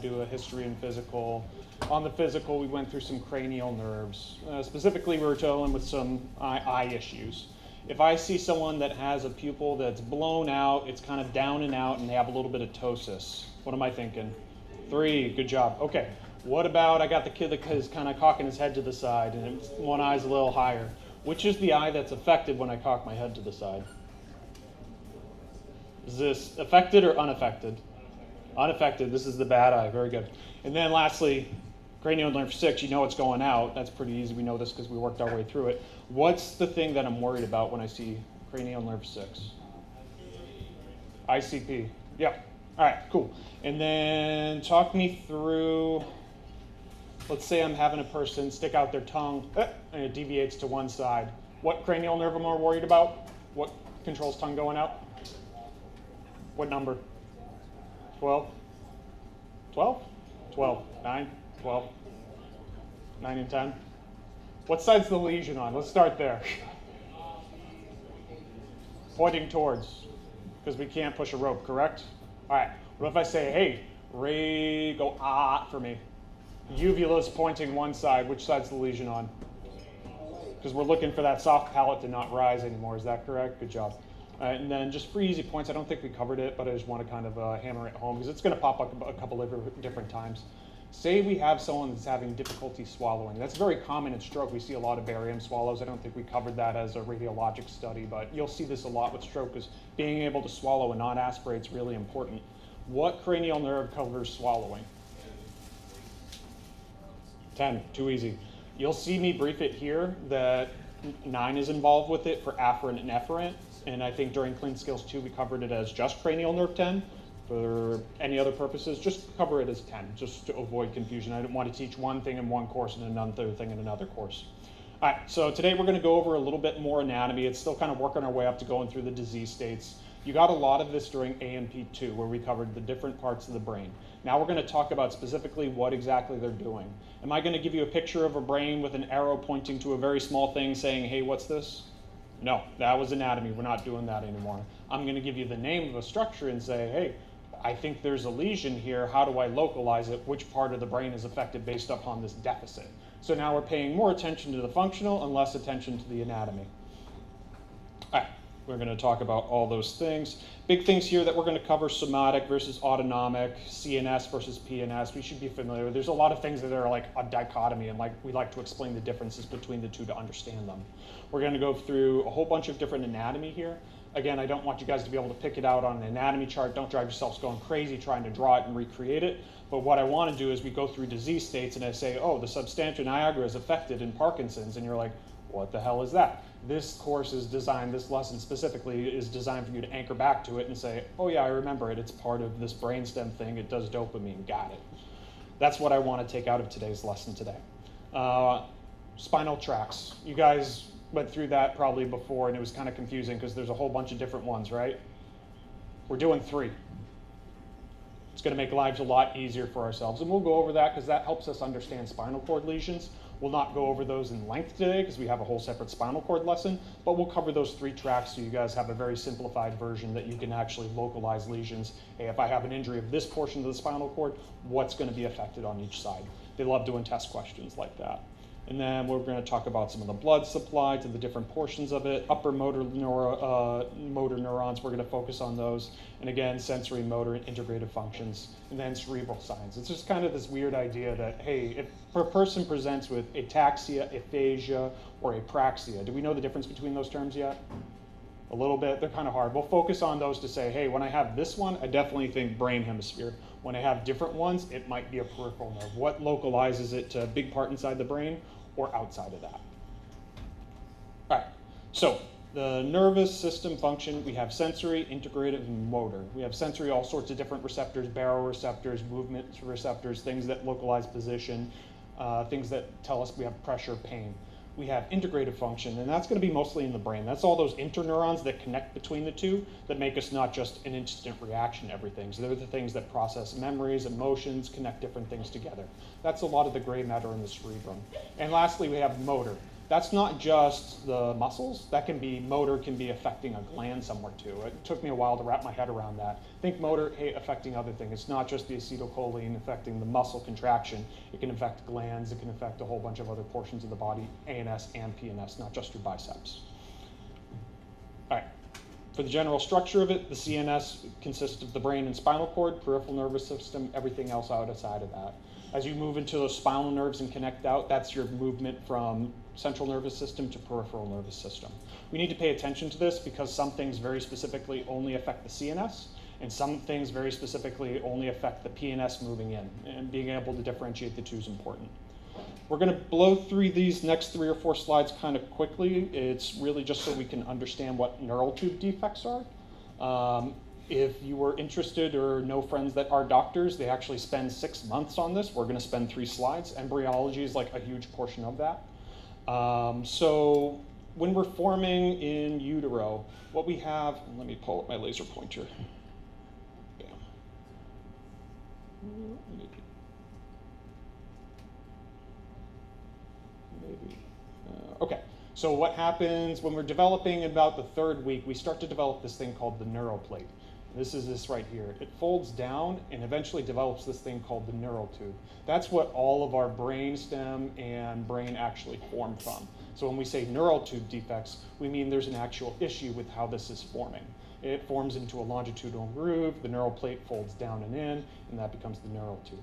do a history and physical. On the physical, we went through some cranial nerves. Specifically, we were dealing with some eye issues. If I see someone that has a pupil that's blown out, it's kind of down and out, and they have a little bit of ptosis, what am I thinking? 3, good job. Okay, what about I got the kid that is kind of cocking his head to the side, and one eye's a little higher. Which is the eye that's affected when I cock my head to the side? Is this affected or unaffected? Unaffected. This is the bad eye. Very good. And then lastly, cranial nerve 6, you know it's going out. That's pretty easy. We know this because we worked our way through it. What's the thing that I'm worried about when I see cranial nerve 6? ICP. Yeah. All right, cool. And then talk me through, let's say I'm having a person stick out their tongue and it deviates to one side. What cranial nerve am I worried about? What controls tongue going out? What number? 12? 12? 12. 9? 12? 9 and 10? What side's the lesion on? Let's start there. Pointing towards, because we can't push a rope, correct? All right, what if I say, hey, Ray, go for me. Uvula's pointing one side. Which side's the lesion on? Because we're looking for that soft palate to not rise anymore. Is that correct? Good job. And then just for easy points, I don't think we covered it, but I just want to kind of hammer it home because it's going to pop up a couple of different times. Say we have someone that's having difficulty swallowing. That's very common in stroke. We see a lot of barium swallows. I don't think we covered that as a radiologic study, but you'll see this a lot with stroke because being able to swallow and not aspirate is really important. What cranial nerve covers swallowing? 10, too easy. You'll see me brief it here that 9 is involved with it for afferent and efferent. And I think during Clean Skills 2, we covered it as just cranial nerve 10. For any other purposes, just cover it as 10, just to avoid confusion. I didn't want to teach one thing in one course and another thing in another course. All right, so today we're going to go over a little bit more anatomy. It's still kind of working our way up to going through the disease states. You got a lot of this during AMP2, where we covered the different parts of the brain. Now we're going to talk about specifically what exactly they're doing. Am I going to give you a picture of a brain with an arrow pointing to a very small thing saying, hey, what's this? No, that was anatomy. We're not doing that anymore. I'm going to give you the name of a structure and say, hey, I think there's a lesion here. How do I localize it? Which part of the brain is affected based upon this deficit? So now we're paying more attention to the functional and less attention to the anatomy. All right, we're going to talk about all those things. Big things here that we're going to cover: somatic versus autonomic, CNS versus PNS. We should be familiar with. There's a lot of things that are like a dichotomy, and we like to explain the differences between the two to understand them. We're going to go through a whole bunch of different anatomy here. Again, I don't want you guys to be able to pick it out on an anatomy chart. Don't drive yourselves going crazy trying to draw it and recreate it. But what I want to do is we go through disease states and I say, oh, the substantia nigra is affected in Parkinson's. And you're like, what the hell is that? This course is designed, this lesson specifically is designed for you to anchor back to it and say, oh yeah, I remember it. It's part of this brainstem thing. It does dopamine. Got it. That's what I want to take out of today's lesson today. Spinal tracts. You guys went through that probably before, and it was kind of confusing because there's a whole bunch of different ones, right? We're doing 3. It's going to make lives a lot easier for ourselves, and we'll go over that because that helps us understand spinal cord lesions. We'll not go over those in length today because we have a whole separate spinal cord lesson, but we'll cover those 3 tracks so you guys have a very simplified version that you can actually localize lesions. Hey, if I have an injury of this portion of the spinal cord, what's going to be affected on each side? They love doing test questions like that. And then we're going to talk about some of the blood supply to the different portions of it. Upper motor neurons, we're going to focus on those. And again, sensory, motor, and integrative functions. And then cerebral signs. It's just kind of this weird idea that, hey, if a person presents with ataxia, aphasia, or apraxia, do we know the difference between those terms yet? A little bit. They're kind of hard. We'll focus on those to say, hey, when I have this one, I definitely think brain hemisphere. When I have different ones, it might be a peripheral nerve. What localizes it to a big part inside the brain or outside of that? All right, so the nervous system function, we have sensory, integrative, and motor. We have sensory, all sorts of different receptors, baroreceptors, movement receptors, things that localize position, things that tell us we have pressure, pain. We have integrative function, and that's going to be mostly in the brain. That's all those interneurons that connect between the two that make us not just an instant reaction to everything. So they're the things that process memories, emotions, connect different things together. That's a lot of the gray matter in the cerebrum. And lastly, we have motor. That's not just the muscles. That can be motor, can be affecting a gland somewhere too. It took me a while to wrap my head around that. Think motor, hey, affecting other things. It's not just the acetylcholine affecting the muscle contraction. It can affect glands. It can affect a whole bunch of other portions of the body, ANS and PNS, not just your biceps. All right. For the general structure of it, the CNS consists of the brain and spinal cord, peripheral nervous system, everything else outside of that. As you move into those spinal nerves and connect out, that's your movement from central nervous system to peripheral nervous system. We need to pay attention to this because some things very specifically only affect the CNS, and some things very specifically only affect the PNS moving in, and being able to differentiate the two is important. We're going to blow through these next 3 or 4 slides kind of quickly. It's really just so we can understand what neural tube defects are. If you were interested or know friends that are doctors, they actually spend 6 months on this. We're going to spend 3 slides. Embryology is like a huge portion of that. So when we're forming in utero, what we have, and let me pull up my laser pointer. Bam. Maybe. Okay, so what happens when we're developing about the 3rd week, we start to develop this thing called the neuroplate. This is this right here. It folds down and eventually develops this thing called the neural tube. That's what all of our brain stem and brain actually form from. So when we say neural tube defects, we mean there's an actual issue with how this is forming. It forms into a longitudinal groove, the neural plate folds down and in, and that becomes the neural tube.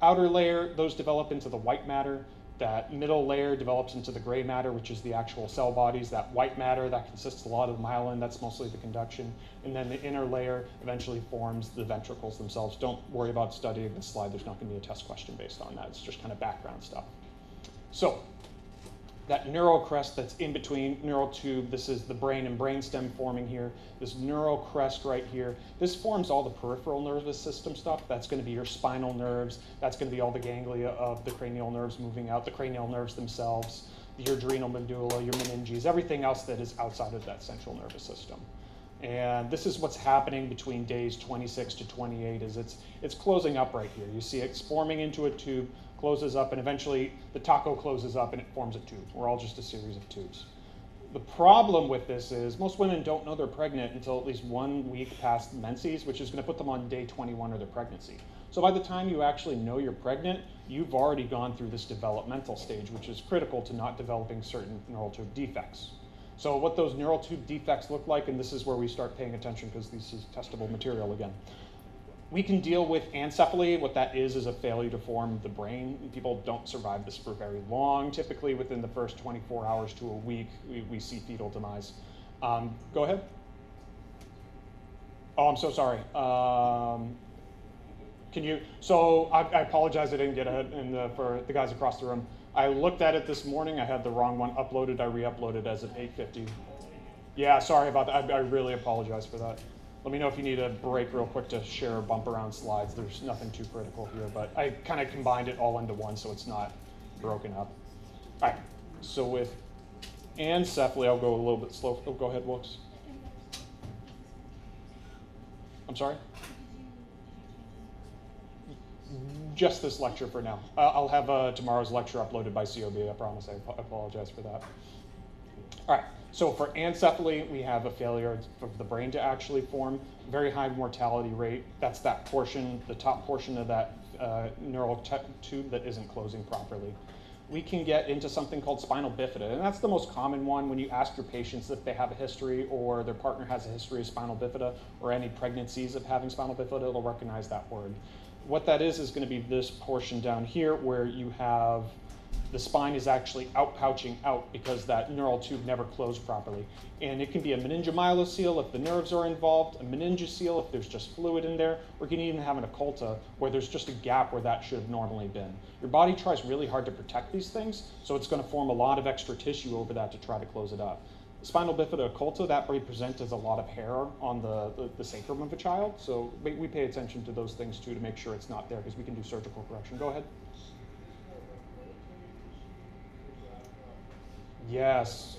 Outer layer, those develop into the white matter. That middle layer develops into the gray matter, which is the actual cell bodies. That white matter, that consists a lot of the myelin, that's mostly the conduction. And then the inner layer eventually forms the ventricles themselves. Don't worry about studying this slide. There's not going to be a test question based on that. It's just kind of background stuff. So that neural crest that's in between neural tube, this is the brain and brainstem forming here. This neural crest right here, this forms all the peripheral nervous system stuff. That's going to be your spinal nerves. That's going to be all the ganglia of the cranial nerves moving out, the cranial nerves themselves, your adrenal medulla, your meninges, everything else that is outside of that central nervous system. And this is what's happening between days 26 to 28 is it's closing up right here. You see it's forming into a tube, closes up, and eventually the taco closes up and it forms a tube. We're all just a series of tubes. The problem with this is most women don't know they're pregnant until at least 1 week past menses, which is going to put them on day 21 of their pregnancy. So by the time you actually know you're pregnant, you've already gone through this developmental stage, which is critical to not developing certain neural tube defects. So what those neural tube defects look like, and this is where we start paying attention because this is testable material again. We can deal with ancephaly. What that is a failure to form the brain. People don't survive this for very long. Typically within the first 24 hours to a week, we see fetal demise. Go ahead. Oh, I'm so sorry. I apologize I didn't get ahead for the guys across the room. I looked at it this morning. I had the wrong one uploaded. I re-uploaded as of 8:50. Yeah, sorry about that. I really apologize for that. Let me know if you need a break real quick to share or bump around slides. There's nothing too critical here, but I kind of combined it all into one so it's not broken up. All right, so with ancephaly, I'll go a little bit slow. Oh, go ahead, Wilkes. I'm sorry? Just this lecture for now. I'll have tomorrow's lecture uploaded by COB, I promise. I apologize for that. All right, so for ancephaly, we have a failure of the brain to actually form, very high mortality rate. That's that portion, the top portion of that neural tube that isn't closing properly. We can get into something called spinal bifida, and that's the most common one when you ask your patients if they have a history or their partner has a history of spinal bifida or any pregnancies of having spinal bifida, they'll recognize that word. What that is going to be this portion down here where you have the spine is actually outpouching out because that neural tube never closed properly. And it can be a meningomyelocele if the nerves are involved, a meningocele if there's just fluid in there, or you can even have an occulta where there's just a gap where that should have normally been. Your body tries really hard to protect these things, so it's going to form a lot of extra tissue over that to try to close it up. Spinal bifida occulta, that represents as a lot of hair on the sacrum of a child, so we pay attention to those things too to make sure it's not there because we can do surgical correction. Go ahead. Yes.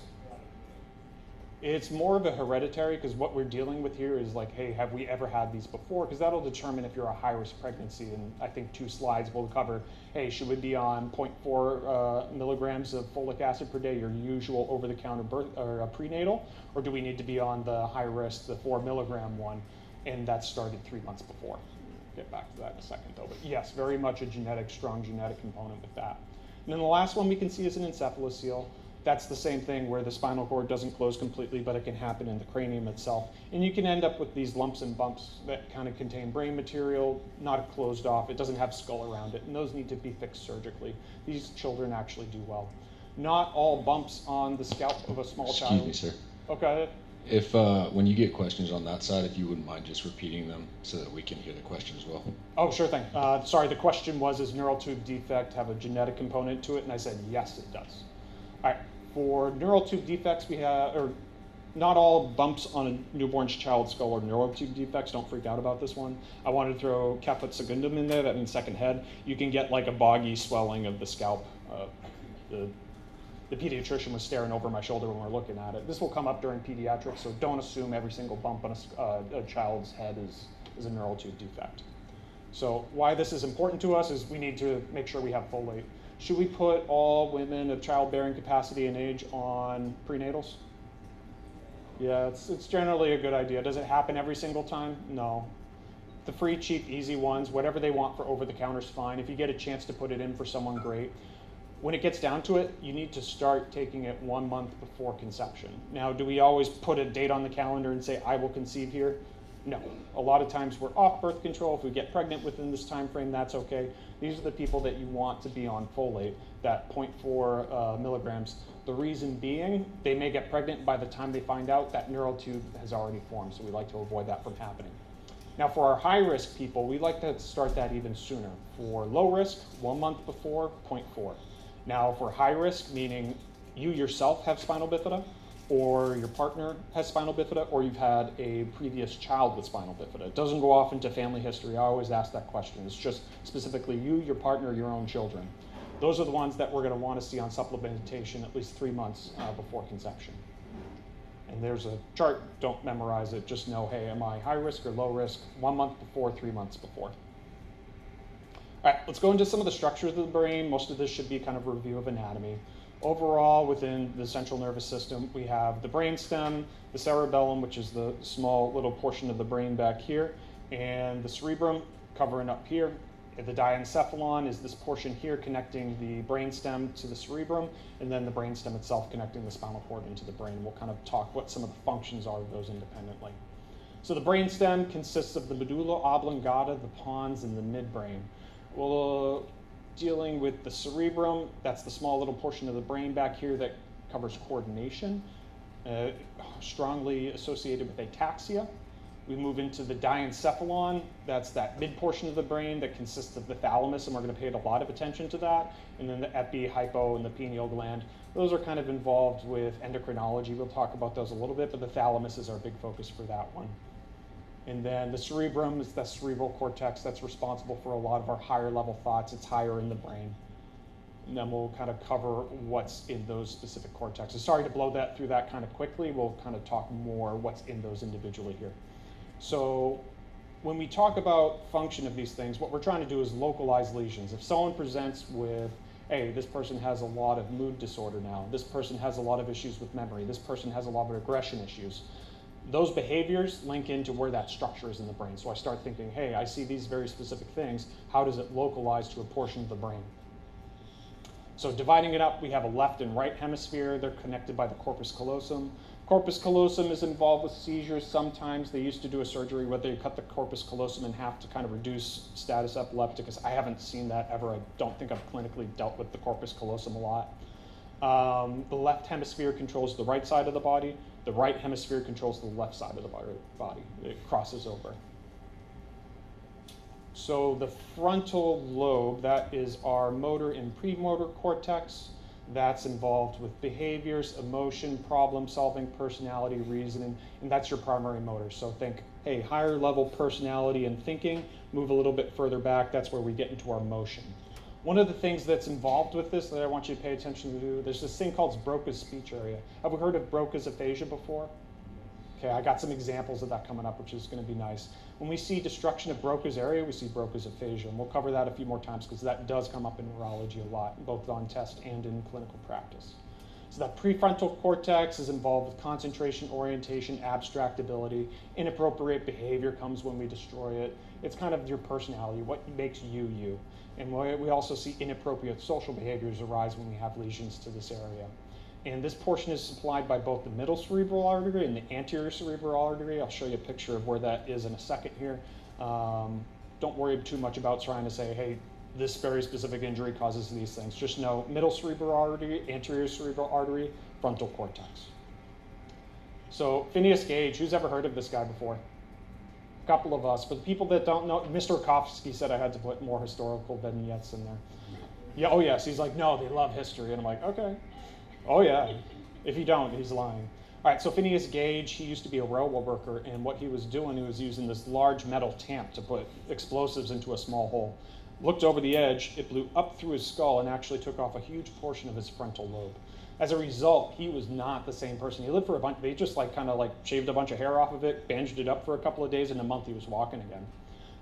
It's more of a hereditary, because what we're dealing with here is like, hey, have we ever had these before? Because that'll determine if you're a high-risk pregnancy. And I think 2 slides will cover, hey, should we be on 0.4 milligrams of folic acid per day, your usual over-the-counter birth or prenatal, or do we need to be on the high-risk, the 4 milligram one, and that started 3 months before. Get back to that in a second, though. But yes, very much a strong genetic component with that. And then the last one we can see is an encephalocele. That's the same thing where the spinal cord doesn't close completely, but it can happen in the cranium itself. And you can end up with these lumps and bumps that kind of contain brain material, not closed off. It doesn't have skull around it, and those need to be fixed surgically. These children actually do well. Not all bumps on the scalp of a small child. Excuse me, sir. Okay. If when you get questions on that side, if you wouldn't mind just repeating them so that we can hear the question as well. Oh, sure thing. Sorry, the question was, does neural tube defect have a genetic component to it? And I said, yes, it does. All right. For neural tube defects, we have, or not all bumps on a newborn child's skull are neural tube defects. Don't freak out about this one. I wanted to throw caput secundum in there. That means second head. You can get like a boggy swelling of the scalp. The pediatrician was staring over my shoulder when we were looking at it. This will come up during pediatrics, so don't assume every single bump on a child's head is a neural tube defect. So why this is important to us is we need to make sure we have folate. Should we put all women of childbearing capacity and age on prenatals? Yeah, it's generally a good idea. Does it happen every single time? No. The free, cheap, easy ones, whatever they want for over-the-counter is fine. If you get a chance to put it in for someone, great. When it gets down to it, you need to start taking it 1 month before conception. Now, do we always put a date on the calendar and say, I will conceive here? No. A lot of times we're off birth control. If we get pregnant within this time frame, that's okay. These are the people that you want to be on folate, that 0.4 milligrams. The reason being, they may get pregnant by the time they find out that neural tube has already formed, so we like to avoid that from happening. Now for our high-risk people, we like to start that even sooner. For low risk, 1 month before, 0.4. Now for high risk, meaning you yourself have spinal bifida, or your partner has spinal bifida, or you've had a previous child with spinal bifida. It doesn't go off into family history. I always ask that question. It's just specifically you, your partner, your own children. Those are the ones that we're going to want to see on supplementation at least 3 months before conception. And there's a chart. Don't memorize it. Just know, hey, am I high risk or low risk? 1 month before, 3 months before. All right, let's go into some of the structures of the brain. Most of this should be kind of a review of anatomy. Overall, within the central nervous system, we have the brainstem, the cerebellum, which is the small little portion of the brain back here, and the cerebrum covering up here. The diencephalon is this portion here connecting the brainstem to the cerebrum, and then the brainstem itself connecting the spinal cord into the brain. We'll kind of talk what some of the functions are of those independently. So the brainstem consists of the medulla oblongata, the pons, and the midbrain. Well, dealing with the cerebrum, that's the small little portion of the brain back here that covers coordination, strongly associated with ataxia. We move into the diencephalon, that's that mid portion of the brain that consists of the thalamus, and we're going to pay a lot of attention to that. And then the epi, hypo, and the pineal gland. Those are kind of involved with endocrinology. We'll talk about those a little bit, but the thalamus is our big focus for that one. And then the cerebrum is the cerebral cortex that's responsible for a lot of our higher level thoughts. It's higher in the brain. And then we'll kind of cover what's in those specific cortexes. Sorry to blow that through that kind of quickly. We'll kind of talk more what's in those individually here. So when we talk about function of these things, what we're trying to do is localize lesions. If someone presents with, hey, this person has a lot of mood disorder now, this person has a lot of issues with memory, this person has a lot of aggression issues, those behaviors link into where that structure is in the brain. So I start thinking, hey, I see these very specific things. How does it localize to a portion of the brain? So dividing it up, we have a left and right hemisphere. They're connected by the corpus callosum. Corpus callosum is involved with seizures. Sometimes they used to do a surgery where they cut the corpus callosum in half to kind of reduce status epilepticus. I haven't seen that ever. I don't think I've clinically dealt with the corpus callosum a lot. The left hemisphere controls the right side of the body. The right hemisphere controls the left side of the body. It crosses over. So the frontal lobe, that is our motor and premotor cortex. That's involved with behaviors, emotion, problem solving, personality, reasoning, and that's your primary motor. So think, hey, higher level personality and thinking, move a little bit further back, that's where we get into our motion. One of the things that's involved with this that I want you to pay attention to, there's this thing called Broca's speech area. Have we heard of Broca's aphasia before? Okay, I got some examples of that coming up, which is going to be nice. When we see destruction of Broca's area, we see Broca's aphasia, and we'll cover that a few more times because that does come up in neurology a lot, both on test and in clinical practice. So that prefrontal cortex is involved with concentration, orientation, abstractability. Inappropriate behavior comes when we destroy it. It's kind of your personality, what makes you you. And we also see inappropriate social behaviors arise when we have lesions to this area. And this portion is supplied by both the middle cerebral artery and the anterior cerebral artery. I'll show you a picture of where that is in a second here. Don't worry too much about trying to say, hey, this very specific injury causes these things. Just know middle cerebral artery, anterior cerebral artery, frontal cortex. So Phineas Gage, who's ever heard of this guy before? A couple of us. For the people that don't know, Mr. Rakowski said I had to put more historical vignettes in there. Yeah, oh yes, he's like, no, they love history. And I'm like, okay. Oh yeah, if you don't, he's lying. All right, so Phineas Gage, he used to be a railroad worker, and what he was doing, he was using this large metal tamp to put explosives into a small hole. Looked over the edge, it blew up through his skull and actually took off a huge portion of his frontal lobe. As a result, he was not the same person. He lived for a bunch, they just kind of shaved a bunch of hair off of it, bandaged it up for a couple of days, in a month he was walking again.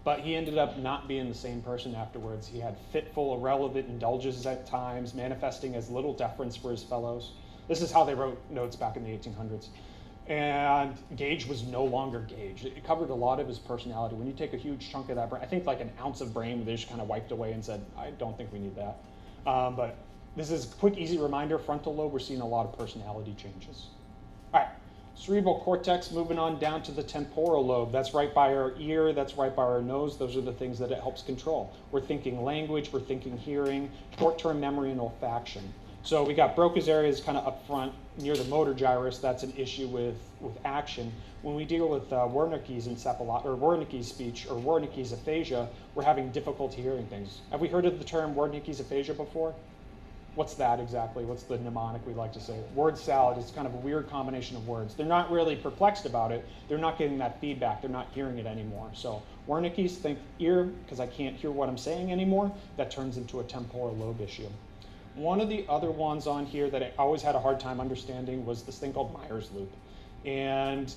But he ended up not being the same person afterwards. He had fitful, irrelevant indulgences at times, manifesting as little deference for his fellows. This is how they wrote notes back in the 1800s. And Gage was no longer Gage. It covered a lot of his personality. When you take a huge chunk of that brain, I think like an ounce of brain, they just kind of wiped away and said, I don't think we need that. But this is a quick, easy reminder, frontal lobe, we're seeing a lot of personality changes. All right, cerebral cortex, moving on down to the temporal lobe. That's right by our ear, that's right by our nose. Those are the things that it helps control. We're thinking language, we're thinking hearing, short-term memory, and olfaction. So we got Broca's area is kind of up front near the motor gyrus. That's an issue with action. When we deal with Wernicke's Wernicke's speech or Wernicke's aphasia, we're having difficulty hearing things. Have we heard of the term Wernicke's aphasia before? What's that exactly? What's the mnemonic we like to say? Word salad is kind of a weird combination of words. They're not really perplexed about it. They're not getting that feedback. They're not hearing it anymore. So Wernicke's, think ear, because I can't hear what I'm saying anymore. That turns into a temporal lobe issue. One of the other ones on here that I always had a hard time understanding was this thing called Meyer's loop. And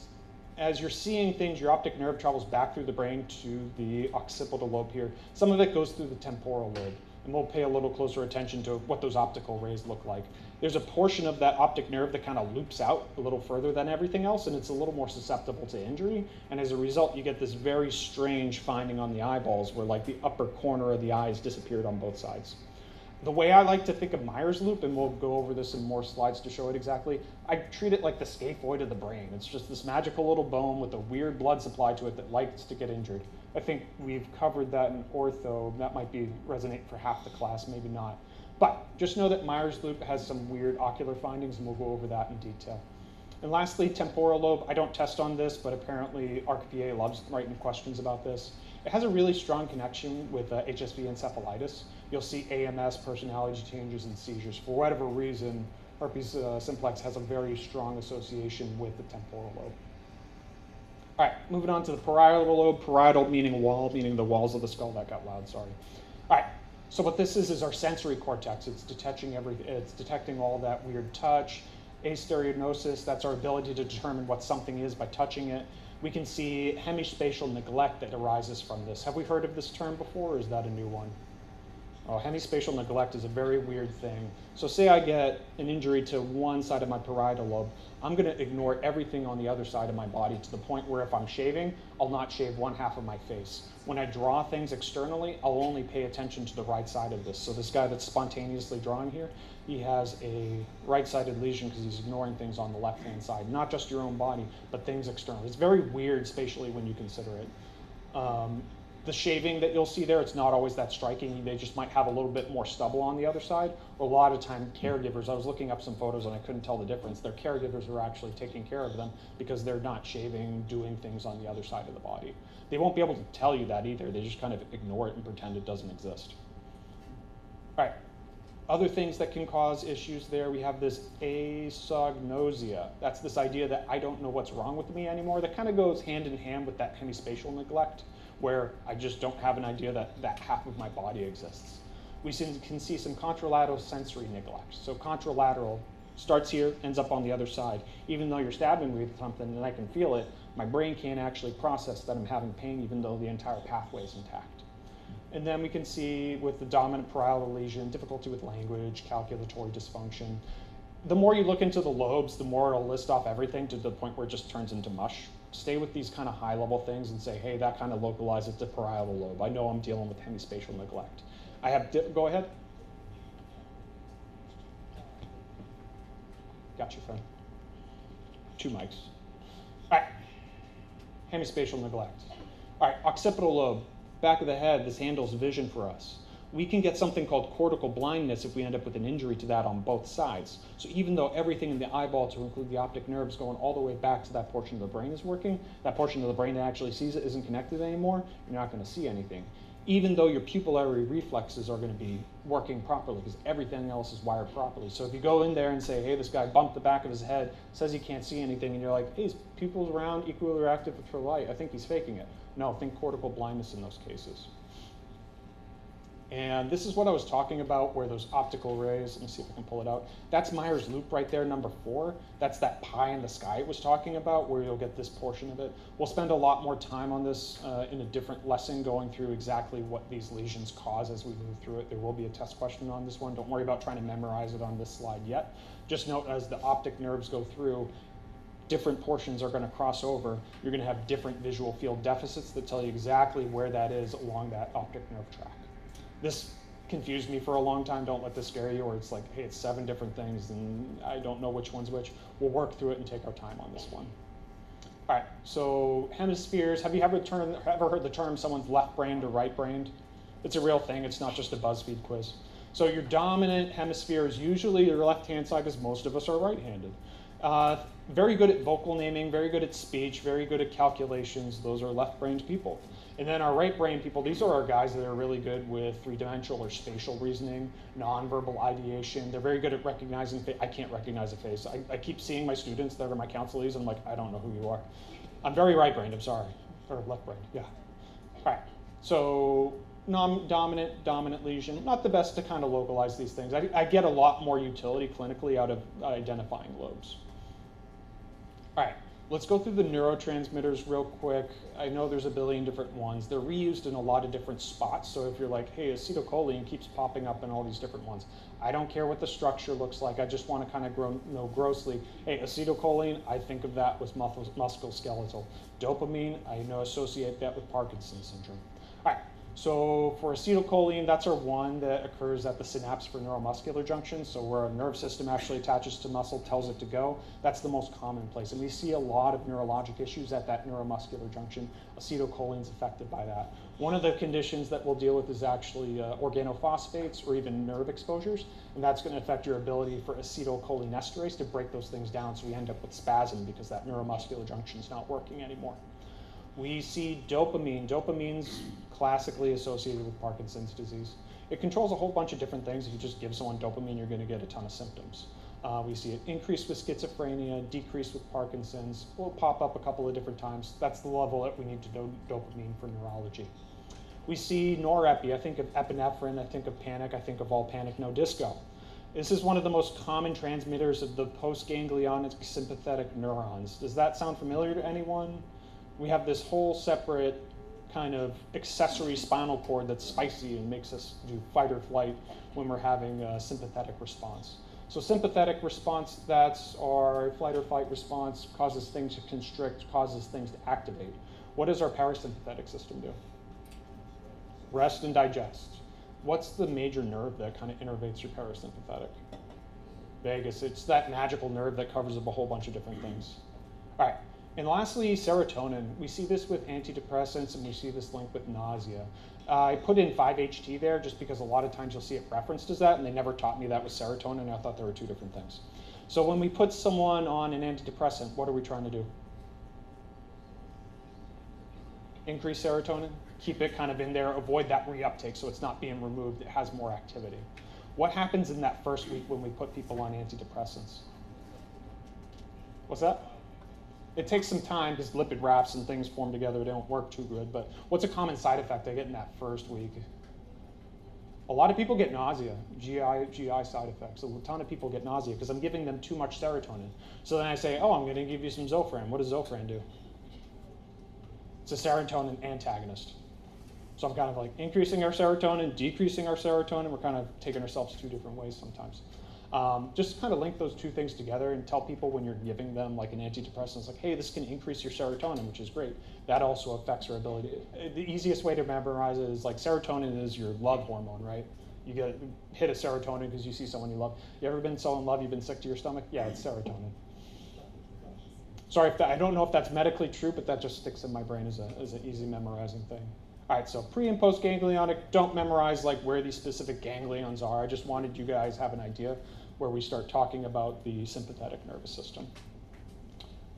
as you're seeing things, your optic nerve travels back through the brain to the occipital lobe here. Some of it goes through the temporal lobe. And we'll pay a little closer attention to what those optical rays look like. There's a portion of that optic nerve that kind of loops out a little further than everything else, and it's a little more susceptible to injury. And as a result, you get this very strange finding on the eyeballs where the upper corner of the eye has disappeared on both sides. The way I like to think of Meyer's loop, and we'll go over this in more slides to show it exactly, I treat it like the scaphoid of the brain. It's just this magical little bone with a weird blood supply to it that likes to get injured. I think we've covered that in ortho. That might resonate for half the class, maybe not. But just know that Meyer's loop has some weird ocular findings, and we'll go over that in detail. And lastly, temporal lobe. I don't test on this, but apparently ARC-PA loves writing questions about this. It has a really strong connection with HSV encephalitis. You'll see AMS, personality changes, and seizures. For whatever reason, herpes simplex has a very strong association with the temporal lobe. All right, moving on to the parietal lobe. Parietal meaning wall, meaning the walls of the skull. That got loud, sorry. All right, so what this is our sensory cortex. It's detecting everything. It's detecting all that weird touch. Astereognosis, that's our ability to determine what something is by touching it. We can see hemispatial neglect that arises from this. Have we heard of this term before, or is that a new one? Oh, hemispatial neglect is a very weird thing. So say I get an injury to one side of my parietal lobe, I'm going to ignore everything on the other side of my body to the point where if I'm shaving, I'll not shave one half of my face. When I draw things externally, I'll only pay attention to the right side of this. So this guy that's spontaneously drawing here, he has a right-sided lesion because he's ignoring things on the left-hand side, not just your own body, but things external. It's very weird spatially when you consider it. The shaving that you'll see there, it's not always that striking. They just might have a little bit more stubble on the other side. Or a lot of time, caregivers, I was looking up some photos and I couldn't tell the difference. Their caregivers are actually taking care of them because they're not shaving, doing things on the other side of the body. They won't be able to tell you that either. They just kind of ignore it and pretend it doesn't exist. All right. Other things that can cause issues there, we have this asognosia. That's this idea that I don't know what's wrong with me anymore. That kind of goes hand in hand with that hemispatial neglect, where I just don't have an idea that half of my body exists. We can see some contralateral sensory neglect. So contralateral starts here, ends up on the other side. Even though you're stabbing me with something and I can feel it, my brain can't actually process that I'm having pain even though the entire pathway is intact. And then we can see with the dominant parietal lesion, difficulty with language, calculatory dysfunction. The more you look into the lobes, the more it'll list off everything to the point where it just turns into mush. Stay with these kind of high level things and say, hey, that kind of localizes the parietal lobe. I know I'm dealing with hemispatial neglect. Go ahead. Got you, friend. 2 mics. All right, hemispatial neglect. All right, occipital lobe, back of the head, this handles vision for us. We can get something called cortical blindness if we end up with an injury to that on both sides. So even though everything in the eyeball, to include the optic nerves going all the way back to that portion of the brain is working, that portion of the brain that actually sees it isn't connected anymore, you're not going to see anything. Even though your pupillary reflexes are going to be working properly because everything else is wired properly. So if you go in there and say, hey, this guy bumped the back of his head, says he can't see anything, and you're like, hey, his pupils around, equally reactive for light, I think he's faking it. No, think cortical blindness in those cases. And this is what I was talking about where those optical rays, let me see if I can pull it out. That's Meyer's loop right there, number 4. That's that pie in the sky it was talking about where you'll get this portion of it. We'll spend a lot more time on this in a different lesson going through exactly what these lesions cause as we move through it. There will be a test question on this one. Don't worry about trying to memorize it on this slide yet. Just note as the optic nerves go through, different portions are going to cross over. You're going to have different visual field deficits that tell you exactly where that is along that optic nerve track. This confused me for a long time. Don't let this scare you, or it's like, hey, it's 7 different things and I don't know which one's which. We'll work through it and take our time on this one. All right, so hemispheres. Have you ever heard the term someone's left-brained or right-brained? It's a real thing. It's not just a BuzzFeed quiz. So your dominant hemisphere is usually your left-hand side because most of us are right-handed. Very good at vocal naming, very good at speech, very good at calculations. Those are left-brained people. And then our right-brained people, these are our guys that are really good with 3-dimensional or spatial reasoning, nonverbal ideation. They're very good at recognizing, I can't recognize a face. I keep seeing my students that are my counselees, and I'm like, I don't know who you are. I'm very right-brained, I'm sorry. Or left-brained, yeah. All right, so dominant lesion, not the best to kind of localize these things. I get a lot more utility clinically out of identifying lobes. All right, let's go through the neurotransmitters real quick. I know there's a billion different ones. They're reused in a lot of different spots. So if you're like, hey, acetylcholine keeps popping up in all these different ones. I don't care what the structure looks like. I just want to kind of know grossly, hey, acetylcholine, I think of that with musculoskeletal. Dopamine, I know associate that with Parkinson's syndrome. All right. So for acetylcholine, that's our one that occurs at the synapse for neuromuscular junctions. So where a nerve system actually attaches to muscle, tells it to go. That's the most common place. And we see a lot of neurologic issues at that neuromuscular junction. Acetylcholine is affected by that. One of the conditions that we'll deal with is actually organophosphates or even nerve exposures. And that's going to affect your ability for acetylcholinesterase to break those things down. So we end up with spasm because that neuromuscular junction is not working anymore. We see dopamine. Dopamine's classically associated with Parkinson's disease. It controls a whole bunch of different things. If you just give someone dopamine, you're going to get a ton of symptoms. We see it increase with schizophrenia, decrease with Parkinson's. Will pop up a couple of different times. That's the level that we need to know dopamine for neurology. We see norepi. I think of epinephrine. I think of panic. I think of all panic, no disco. This is one of the most common transmitters of the postganglionic sympathetic neurons. Does that sound familiar to anyone? We have this whole separate kind of accessory spinal cord that's spicy and makes us do fight or flight when we're having a sympathetic response. So sympathetic response, that's our flight or fight response, causes things to constrict, causes things to activate. What does our parasympathetic system do? Rest and digest. What's the major nerve that kind of innervates your parasympathetic? Vagus. It's that magical nerve that covers up a whole bunch of different things. All right. And lastly, serotonin. We see this with antidepressants and we see this link with nausea. I put in 5-HT there just because a lot of times you'll see it referenced as that, and they never taught me that was serotonin. I thought there were 2 different things. So when we put someone on an antidepressant, what are we trying to do? Increase serotonin, keep it kind of in there, avoid that reuptake so it's not being removed, it has more activity. What happens in that first week when we put people on antidepressants? What's that? It takes some time because lipid rafts and things form together. They don't work too good. But what's a common side effect I get in that first week? A lot of people get nausea, GI side effects. A ton of people get nausea because I'm giving them too much serotonin. So then I say, oh, I'm going to give you some Zofran. What does Zofran do? It's a serotonin antagonist. So I'm kind of like increasing our serotonin, decreasing our serotonin. We're kind of taking ourselves two different ways sometimes. Just kind of link those two things together and tell people when you're giving them like an antidepressant, it's like, hey, this can increase your serotonin, which is great. That also affects our ability. The easiest way to memorize it is like serotonin is your love hormone, right? You get hit a serotonin because you see someone you love. You ever been so in love you've been sick to your stomach? Yeah, it's serotonin. Sorry, I don't know if that's medically true, but that just sticks in my brain as an easy memorizing thing. All right, so pre and post ganglionic, don't memorize like where these specific ganglions are. I just wanted you guys to have an idea where we start talking about the sympathetic nervous system.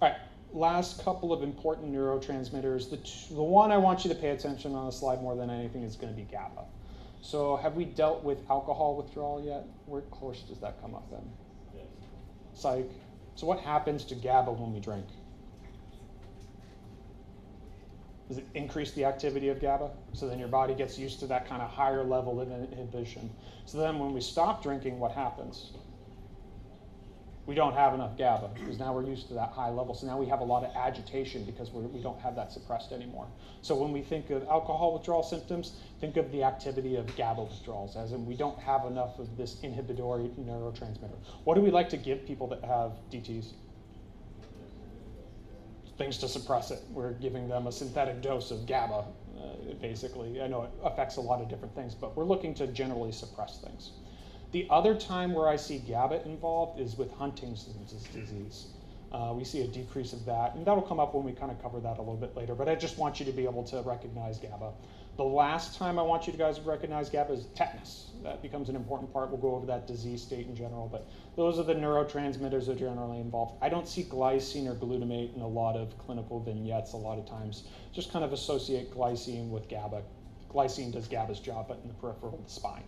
All right, last couple of important neurotransmitters. The one I want you to pay attention on the slide more than anything is going to be GABA. So have we dealt with alcohol withdrawal yet? Where course does that come up in? Yes. Psych. So what happens to GABA when we drink? Does it increase the activity of GABA? So then your body gets used to that kind of higher level of inhibition. So then when we stop drinking, what happens? We don't have enough GABA because now we're used to that high level. So now we have a lot of agitation because we don't have that suppressed anymore. So when we think of alcohol withdrawal symptoms, think of the activity of GABA withdrawals, as in we don't have enough of this inhibitory neurotransmitter. What do we like to give people that have DTs? Things to suppress it. We're giving them a synthetic dose of GABA, basically. I know it affects a lot of different things, but we're looking to generally suppress things. The other time where I see GABA involved is with Huntington's disease. We see a decrease of that, and that'll come up when we kind of cover that a little bit later, but I just want you to be able to recognize GABA. The last time I want you guys to recognize GABA is tetanus. That becomes an important part. We'll go over that disease state in general, but those are the neurotransmitters that are generally involved. I don't see glycine or glutamate in a lot of clinical vignettes a lot of times. Just kind of associate glycine with GABA. Glycine does GABA's job, but in the peripheral of the spine.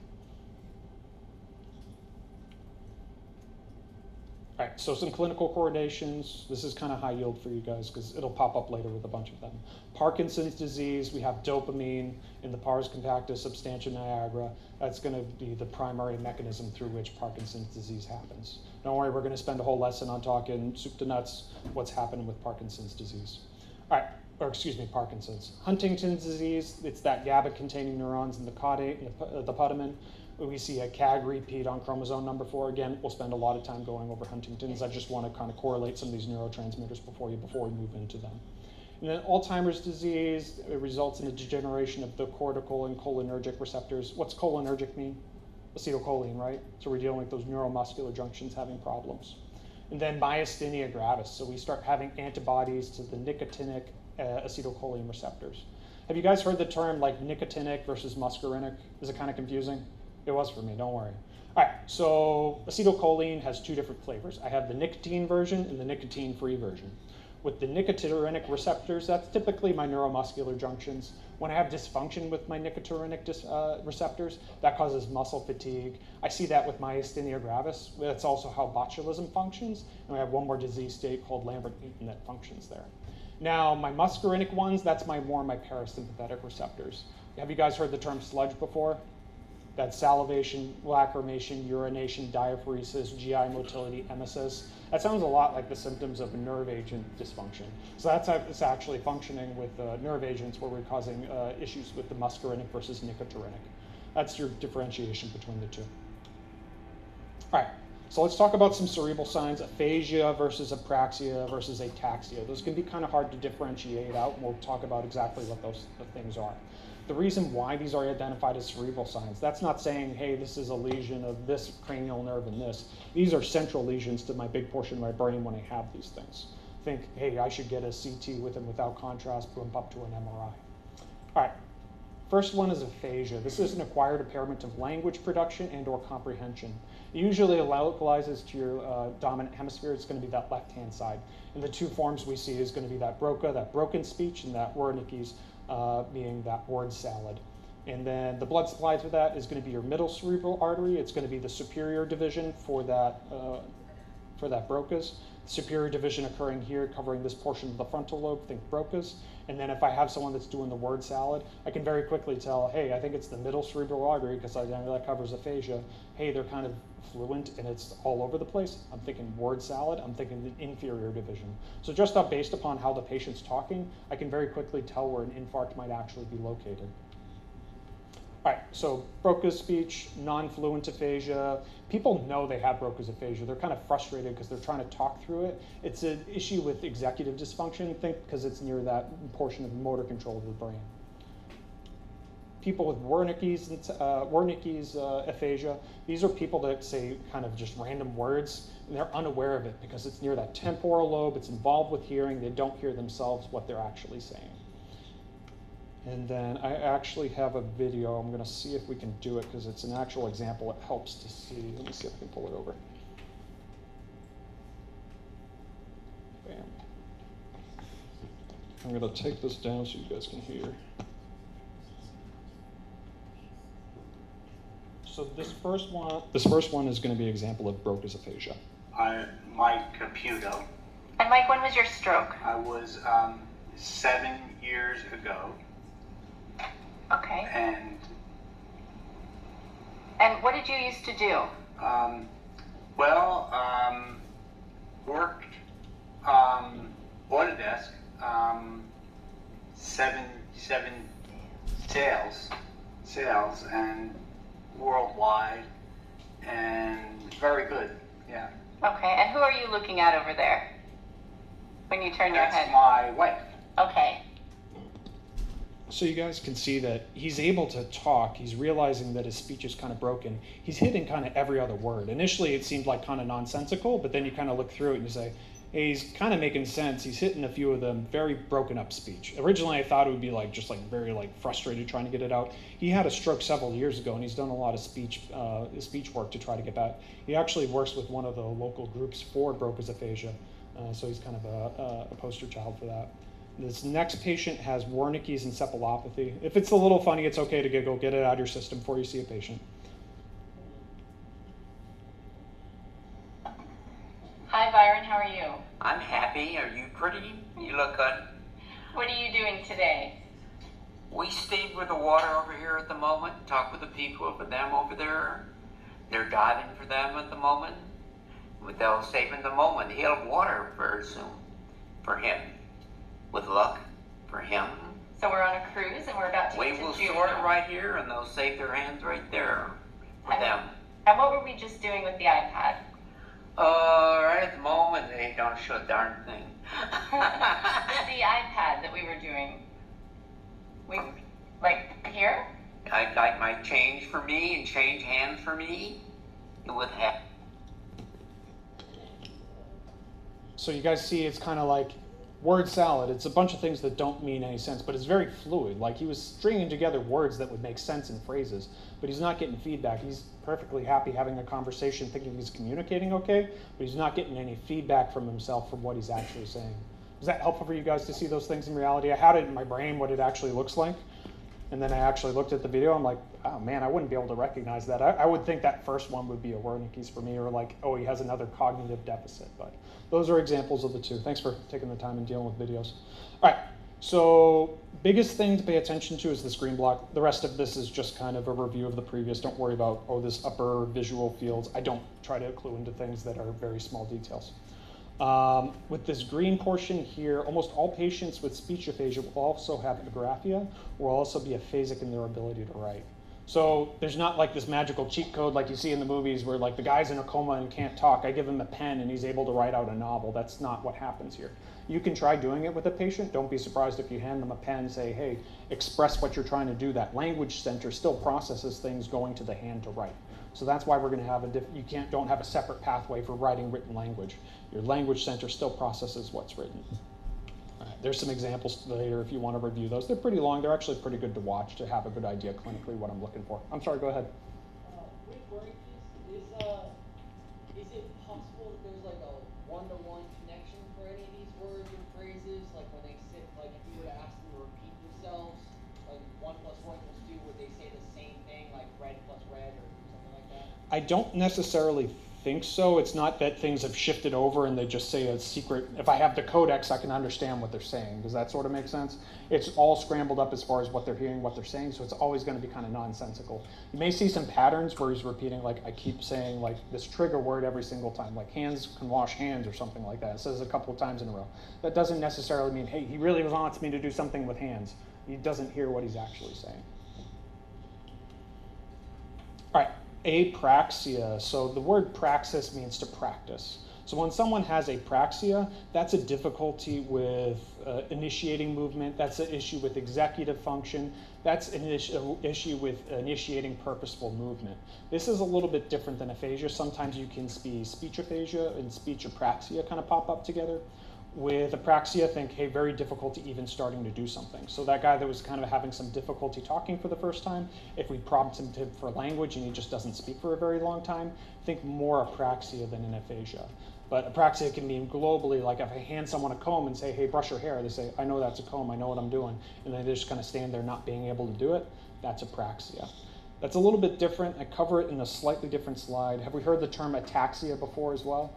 All right, so some clinical coordinations. This is kind of high yield for you guys because it'll pop up later with a bunch of them. Parkinson's disease, we have dopamine in the pars compactus substantia nigra. That's going to be the primary mechanism through which Parkinson's disease happens. Don't worry, we're going to spend a whole lesson on talking soup to nuts what's happening with Parkinson's disease. All right, or excuse me, Parkinson's. Huntington's disease, it's that GABA-containing neurons in the caudate and the putamen. We see a CAG repeat on chromosome number 4. Again, we'll spend a lot of time going over Huntington's. I just want to kind of correlate some of these neurotransmitters before we move into them. And then Alzheimer's disease, it results in a degeneration of the cortical and cholinergic receptors. What's cholinergic mean? Acetylcholine, right? So we're dealing with those neuromuscular junctions having problems. And then myasthenia gravis. So we start having antibodies to the nicotinic acetylcholine receptors. Have you guys heard the term like nicotinic versus muscarinic? Is it kind of confusing? It was for me, don't worry. All right, so acetylcholine has two different flavors. I have the nicotine version and the nicotine-free version. With the nicotinic receptors, that's typically my neuromuscular junctions. When I have dysfunction with my nicotinic receptors, that causes muscle fatigue. I see that with myasthenia gravis. That's also how botulism functions. And we have one more disease state called Lambert-Eaton that functions there. Now, my muscarinic ones, that's more my parasympathetic receptors. Have you guys heard the term sludge before? That's salivation, lacrimation, urination, diaphoresis, GI motility, emesis. That sounds a lot like the symptoms of a nerve agent dysfunction. So that's how it's actually functioning with nerve agents where we're causing issues with the muscarinic versus nicotinic. That's your differentiation between the two. All right, so let's talk about some cerebral signs, aphasia versus apraxia versus ataxia. Those can be kind of hard to differentiate out, and we'll talk about exactly what those things are. The reason why these are identified as cerebral signs, that's not saying, hey, this is a lesion of this cranial nerve and this. These are central lesions to my big portion of my brain when I have these things. Think, hey, I should get a CT with and without contrast, bump up to an MRI. All right, first one is aphasia. This is an acquired impairment of language production and or comprehension. It usually localizes to your dominant hemisphere. It's going to be that left-hand side. And the two forms we see is going to be that broca, that broken speech, and that Wernicke's, being that word salad. And then the blood supply to that is going to be your middle cerebral artery. It's going to be the superior division for that Broca's. superior division occurring here, covering this portion of the frontal lobe, think Broca's. And then if I have someone that's doing the word salad, I can very quickly tell, hey, I think it's the middle cerebral artery because I know that covers aphasia. Hey, they're kind of fluent and it's all over the place. I'm thinking word salad, I'm thinking the inferior division. So just based upon how the patient's talking, I can very quickly tell where an infarct might actually be located. All right, so Broca's speech, non-fluent aphasia. People know they have Broca's aphasia. They're kind of frustrated because they're trying to talk through it. It's an issue with executive dysfunction, think, because it's near that portion of motor control of the brain. People with Wernicke's aphasia, these are people that say kind of just random words, and they're unaware of it because it's near that temporal lobe, it's involved with hearing, they don't hear themselves what they're actually saying. And then I actually have a video. I'm going to see if we can do it because it's an actual example. It helps to see. Let me see if I can pull it over. Bam. I'm going to take this down so you guys can hear. So this first one is going to be an example of Broca's aphasia. I'm Mike Caputo. And Mike, when was your stroke? I was 7 years ago. Okay. And what did you used to do? Worked Autodesk, seven sales and worldwide, and very good. Yeah. Okay. And who are you looking at over there when you turn your head? That's my wife. Okay. So you guys can see that he's able to talk. He's realizing that his speech is kind of broken. He's hitting kind of every other word. Initially, it seemed like kind of nonsensical, but then you kind of look through it and you say, hey, he's kind of making sense. He's hitting a few of them, very broken up speech. Originally, I thought it would be like just like very like frustrated trying to get it out. He had a stroke several years ago, and he's done a lot of speech work to try to get that. He actually works with one of the local groups for Broca's aphasia, so he's kind of a poster child for that. This next patient has Wernicke's encephalopathy. If it's a little funny, it's okay to go get it out of your system before you see a patient. Hi, Byron. How are you? I'm happy. Are you pretty? You look good. What are you doing today? We stayed with the water over here at the moment, talk with the people over them over there. They're diving for them at the moment. They'll saving the moment. He'll have water very soon for him. With luck for him. So we're on a cruise and we're about to We get to will Juneau. store it right here and they'll save their hands right there for them. And what were we just doing with the iPad? Right at the moment, they ain't gonna show a darn thing. The iPad that we were doing. We, like, here? I'd like my change for me and change hands for me. It would have. So you guys see it's kind of like word salad. It's a bunch of things that don't mean any sense, but it's very fluid. Like he was stringing together words that would make sense in phrases, but he's not getting feedback. He's perfectly happy having a conversation, thinking he's communicating okay, but he's not getting any feedback from himself from what he's actually saying. Is that helpful for you guys to see those things in reality? I had it in my brain what it actually looks like, and then I actually looked at the video. I'm like, oh man, I wouldn't be able to recognize that. I would think that first one would be a Wernicke's for me, or like, oh, he has another cognitive deficit. But those are examples of the two. Thanks for taking the time and dealing with videos. All right, so biggest thing to pay attention to is the screen block. The rest of this is just kind of a review of the previous. Don't worry about, oh, this upper visual fields. I don't try to clue into things that are very small details. With this green portion here, almost all patients with speech aphasia will also have agraphia, or will also be aphasic in their ability to write. So there's not like this magical cheat code like you see in the movies where like the guy's in a coma and can't talk. I give him a pen and he's able to write out a novel. That's not what happens here. You can try doing it with a patient. Don't be surprised if you hand them a pen and say, hey, express what you're trying to do. That language center still processes things going to the hand to write. So that's why we're going to have don't have a separate pathway for writing written language. Your language center still processes what's written. All right, there's some examples later if you want to review those. They're pretty long. They're actually pretty good to watch to have a good idea clinically what I'm looking for. I'm sorry, go ahead. With Wernicke's, is it possible that there's like a one-to-one connection for any of these words or phrases? Like when they sit, like if you were to ask them to repeat themselves, like 1 + 1 = 2, would they say the same thing, like red plus red or something like that? I don't necessarily think so. It's not that things have shifted over and they just say a secret. If I have the codex, I can understand what they're saying. Does that sort of make sense? It's all scrambled up as far as what they're hearing, what they're saying, so it's always going to be kind of nonsensical. You may see some patterns where he's repeating, like I keep saying like this trigger word every single time, like hands can wash hands or something like that. It says a couple of times in a row. That doesn't necessarily mean, hey, he really wants me to do something with hands. He doesn't hear what he's actually saying. All right. Apraxia. So the word praxis means to practice. So when someone has apraxia, that's a difficulty with initiating movement. That's an issue with executive function. That's an issue with initiating purposeful movement. This is a little bit different than aphasia. Sometimes you can see speech aphasia and speech apraxia kind of pop up together. With apraxia, think, hey, very difficulty even starting to do something. So that guy that was kind of having some difficulty talking for the first time, if we prompt him for language and he just doesn't speak for a very long time, think more apraxia than an aphasia. But apraxia can mean globally, like if I hand someone a comb and say, hey, brush your hair, they say, I know that's a comb, I know what I'm doing, and then they just kind of stand there not being able to do it, that's apraxia. That's a little bit different. I cover it in a slightly different slide. Have we heard the term ataxia before as well?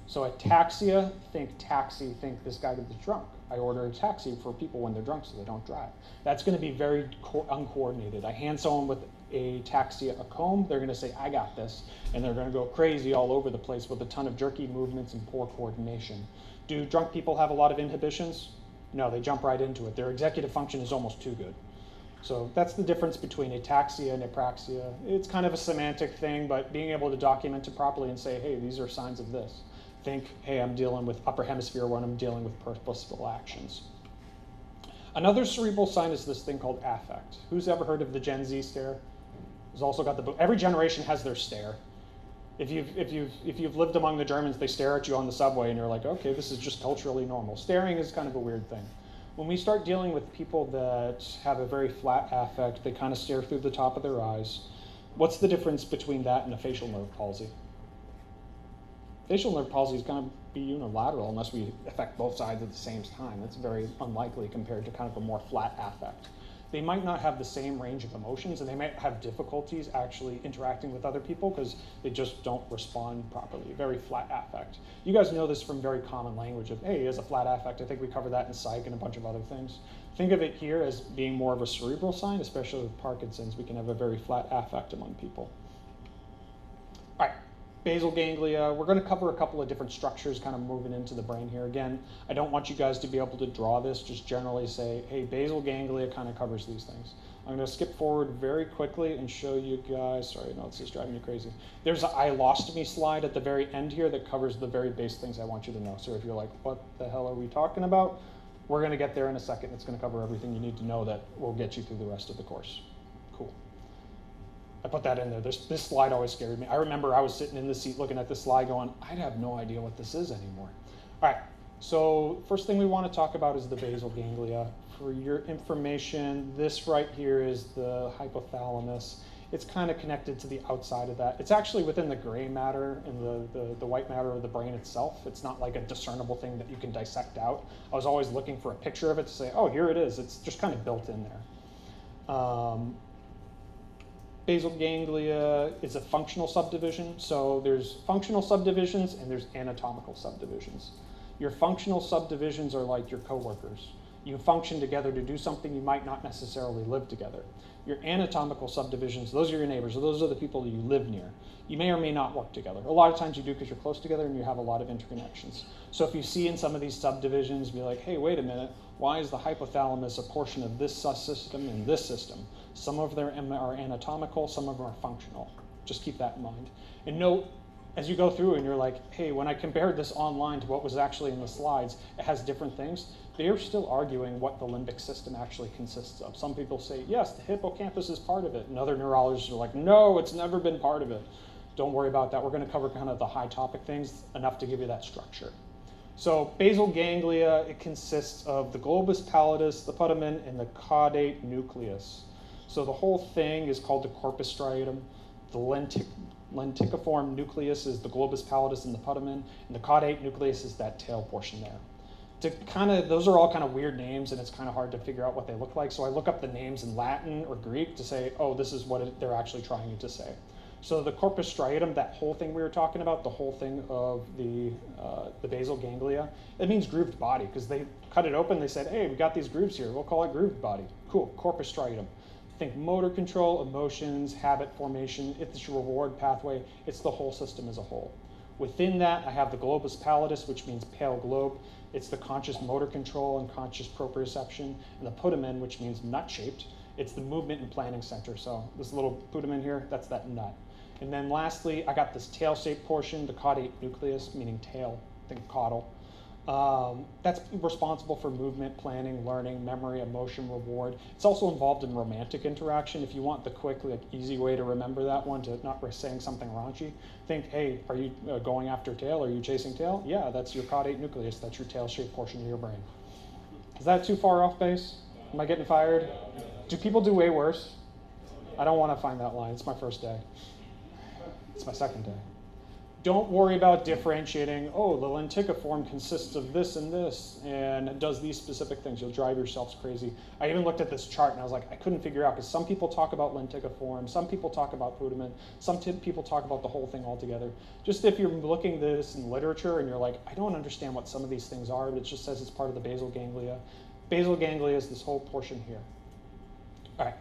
So ataxia, think taxi, think this guy gets drunk. I order a taxi for people when they're drunk so they don't drive. That's going to be very uncoordinated. I hand someone with ataxia a comb, they're going to say, I got this, and they're going to go crazy all over the place with a ton of jerky movements and poor coordination. Do drunk people have a lot of inhibitions? No, they jump right into it. Their executive function is almost too good. So that's the difference between ataxia and apraxia. It's kind of a semantic thing, but being able to document it properly and say, hey, these are signs of this. Think, hey, I'm dealing with upper hemisphere when I'm dealing with purposeful actions. Another cerebral sign is this thing called affect. Who's ever heard of the Gen Z stare? Who's also got the book? Every generation has their stare. If you've lived among the Germans, they stare at you on the subway and you're like, okay, this is just culturally normal. Staring is kind of a weird thing. When we start dealing with people that have a very flat affect, they kind of stare through the top of their eyes. What's the difference between that and a facial nerve palsy? Facial nerve palsy is going to be unilateral unless we affect both sides at the same time. That's very unlikely compared to kind of a more flat affect. They might not have the same range of emotions, and they might have difficulties actually interacting with other people because they just don't respond properly. Very flat affect. You guys know this from very common language of, hey, he has a flat affect. I think we cover that in psych and a bunch of other things. Think of it here as being more of a cerebral sign, especially with Parkinson's. We can have a very flat affect among people. All right. Basal ganglia, we're going to cover a couple of different structures kind of moving into the brain here. Again, I don't want you guys to be able to draw this, just generally say, hey, basal ganglia kind of covers these things. I'm going to skip forward very quickly and show you guys, sorry, no, it's just driving me crazy. There's an ilostomy slide at the very end here that covers the very base things I want you to know. So if you're like, what the hell are we talking about? We're going to get there in a second. It's going to cover everything you need to know that will get you through the rest of the course. Cool. I put that in there. This slide always scared me. I remember I was sitting in the seat looking at this slide going, I have no idea what this is anymore. All right, so first thing we want to talk about is the basal ganglia. For your information, this right here is the hypothalamus. It's kind of connected to the outside of that. It's actually within the gray matter and the white matter of the brain itself. It's not like a discernible thing that you can dissect out. I was always looking for a picture of it to say, oh, here it is. It's just kind of built in there. Basal ganglia is a functional subdivision. So there's functional subdivisions and there's anatomical subdivisions. Your functional subdivisions are like your coworkers. You function together to do something, you might not necessarily live together. Your anatomical subdivisions, those are your neighbors, those are the people that you live near. You may or may not work together. A lot of times you do because you're close together and you have a lot of interconnections. So if you see in some of these subdivisions, be like, hey, wait a minute, why is the hypothalamus a portion of this system and this system? Some of them are anatomical, some of them are functional. Just keep that in mind. And note, as you go through and you're like, hey, when I compared this online to what was actually in the slides, it has different things. They're still arguing what the limbic system actually consists of. Some people say, yes, the hippocampus is part of it. And other neurologists are like, no, it's never been part of it. Don't worry about that. We're going to cover kind of the high topic things enough to give you that structure. So basal ganglia, it consists of the globus pallidus, the putamen, and the caudate nucleus. So the whole thing is called the corpus striatum. The lenticuform nucleus is the globus pallidus and the putamen, and the caudate nucleus is that tail portion there. Those are all kind of weird names, and it's kind of hard to figure out what they look like. So I look up the names in Latin or Greek to say, oh, this is what they're actually trying to say. So the corpus striatum, that whole thing we were talking about, the whole thing of the basal ganglia, it means grooved body, because they cut it open, they said, hey, we got these grooves here, we'll call it grooved body. Cool, corpus striatum. Think motor control, emotions, habit formation, it's your reward pathway, it's the whole system as a whole. Within that, I have the globus pallidus, which means pale globe. It's the conscious motor control and conscious proprioception, and the putamen, which means nut-shaped. It's the movement and planning center. So this little putamen here, that's that nut. And then lastly, I got this tail-shaped portion, the caudate nucleus, meaning tail, think caudal. That's responsible for movement, planning, learning, memory, emotion, reward. It's also involved in romantic interaction. If you want the quick, easy way to remember that one, to not saying something raunchy, think, hey, are you going after tail? Are you chasing tail? Yeah, that's your caudate nucleus. That's your tail-shaped portion of your brain. Is that too far off base? Am I getting fired? Do people do way worse? I don't want to find that line. It's my first day. It's my second day. Don't worry about differentiating, oh, the lenticuform consists of this and this, and does these specific things. You'll drive yourselves crazy. I even looked at this chart, and I was like, I couldn't figure out, because some people talk about lenticuform, some people talk about putamen, some people talk about the whole thing altogether. Just if you're looking at this in literature, and you're like, I don't understand what some of these things are, but it just says it's part of the basal ganglia. Basal ganglia is this whole portion here. All right.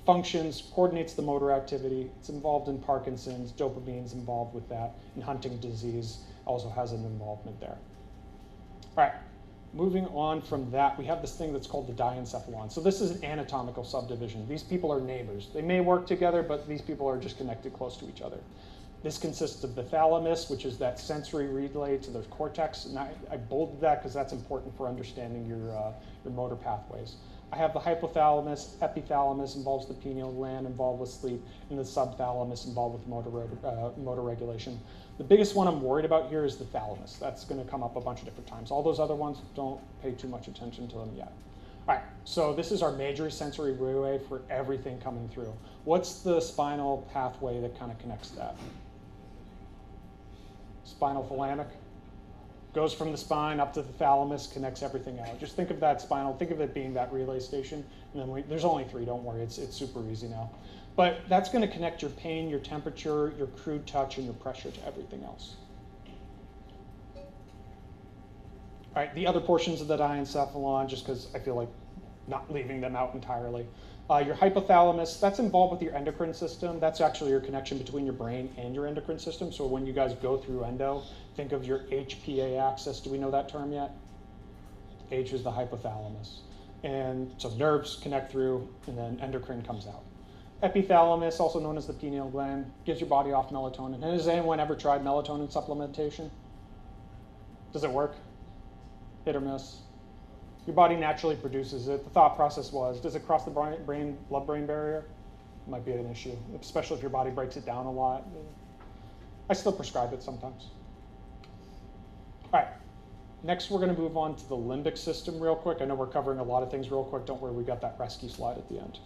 Functions, coordinates the motor activity. It's involved in Parkinson's, dopamine's involved with that, and Huntington's disease also has an involvement there. All right, moving on from that, we have this thing that's called the diencephalon. So this is an anatomical subdivision. These people are neighbors. They may work together, but these people are just connected close to each other. This consists of the thalamus, which is that sensory relay to the cortex, and I bolded that because that's important for understanding your motor pathways. I have the hypothalamus, epithalamus involves the pineal gland, involved with sleep, and the subthalamus involved with motor regulation. The biggest one I'm worried about here is the thalamus. That's going to come up a bunch of different times. All those other ones, don't pay too much attention to them yet. All right, so this is our major sensory relay for everything coming through. What's the spinal pathway that kind of connects that? Spinal thalamic. Goes from the spine up to the thalamus, connects everything out. Just think of that spinal, think of it being that relay station. And then there's only 3, don't worry, it's super easy now. But that's gonna connect your pain, your temperature, your crude touch, and your pressure to everything else. All right, the other portions of the diencephalon, just because I feel like not leaving them out entirely. Your hypothalamus, that's involved with your endocrine system. That's actually your connection between your brain and your endocrine system. So when you guys go through endo, think of your HPA axis. Do we know that term yet? H is the hypothalamus. And so nerves connect through, and then endocrine comes out. Epithalamus, also known as the pineal gland, gives your body off melatonin. And has anyone ever tried melatonin supplementation? Does it work? Hit or miss? Your body naturally produces it. The thought process was, does it cross the blood-brain barrier? Might be an issue, especially if your body breaks it down a lot. I still prescribe it sometimes. All right, next we're gonna move on to the limbic system real quick. I know we're covering a lot of things real quick. Don't worry, we got that rescue slide at the end.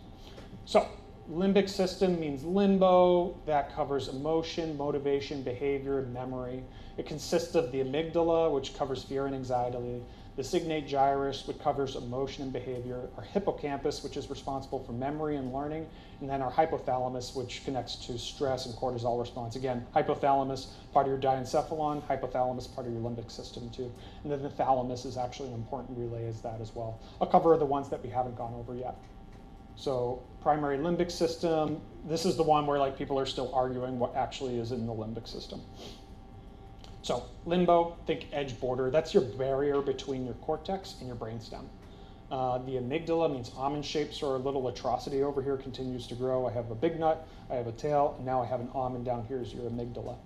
So, limbic system means limbo. That covers emotion, motivation, behavior, and memory. It consists of the amygdala, which covers fear and anxiety, the cygnate gyrus, which covers emotion and behavior, our hippocampus, which is responsible for memory and learning, and then our hypothalamus, which connects to stress and cortisol response. Again, hypothalamus, part of your diencephalon, hypothalamus, part of your limbic system too. And then the thalamus is actually an important relay as that as well. I'll cover the ones that we haven't gone over yet. So primary limbic system, this is the one where people are still arguing what actually is in the limbic system. So limbo, think edge border. That's your barrier between your cortex and your brainstem. The amygdala means almond shape, so our little atrocity over here continues to grow. I have a big nut, I have a tail, and now I have an almond down here is your amygdala.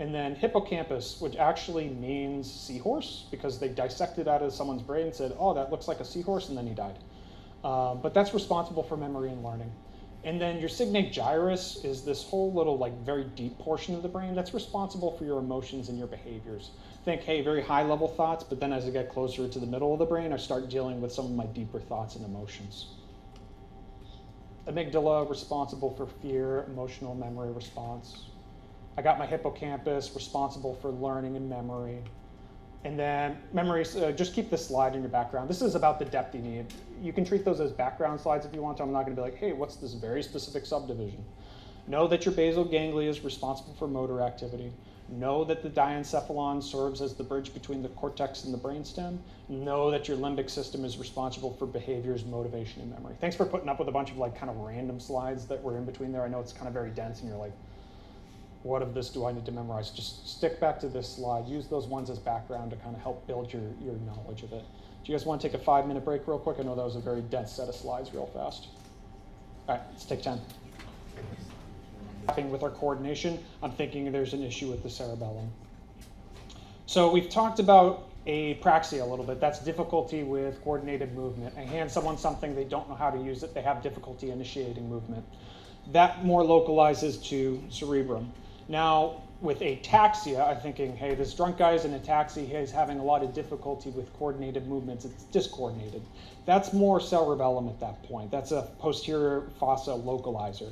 And then hippocampus, which actually means seahorse, because they dissected out of someone's brain and said, oh, that looks like a seahorse, and then he died. But that's responsible for memory and learning. And then your cygnate gyrus is this whole little very deep portion of the brain that's responsible for your emotions and your behaviors. Think, hey, very high level thoughts, but then as I get closer to the middle of the brain, I start dealing with some of my deeper thoughts and emotions. Amygdala, responsible for fear, emotional memory response. I got my hippocampus, responsible for learning and memory. And then memories, just keep this slide in your background. This is about the depth you need. You can treat those as background slides if you want to. I'm not going to be like, hey, what's this very specific subdivision? Know that your basal ganglia is responsible for motor activity. Know that the diencephalon serves as the bridge between the cortex and the brainstem. Know that your limbic system is responsible for behaviors, motivation, and memory. Thanks for putting up with a bunch of like kind of random slides that were in between there. I know it's kind of very dense and you're like, what of this do I need to memorize? Just stick back to this slide. Use those ones as background to kind of help build your knowledge of it. Do you guys want to take a 5-minute break real quick? I know that was a very dense set of slides real fast. All right, let's take 10. With our coordination, I'm thinking there's an issue with the cerebellum. So we've talked about apraxia a little bit. That's difficulty with coordinated movement. I hand someone something, they don't know how to use it, they have difficulty initiating movement. That more localizes to cerebrum. Now, with ataxia, I'm thinking, hey, this drunk guy is in ataxia, he's having a lot of difficulty with coordinated movements, it's discoordinated. That's more cerebellum at that point. That's a posterior fossa localizer.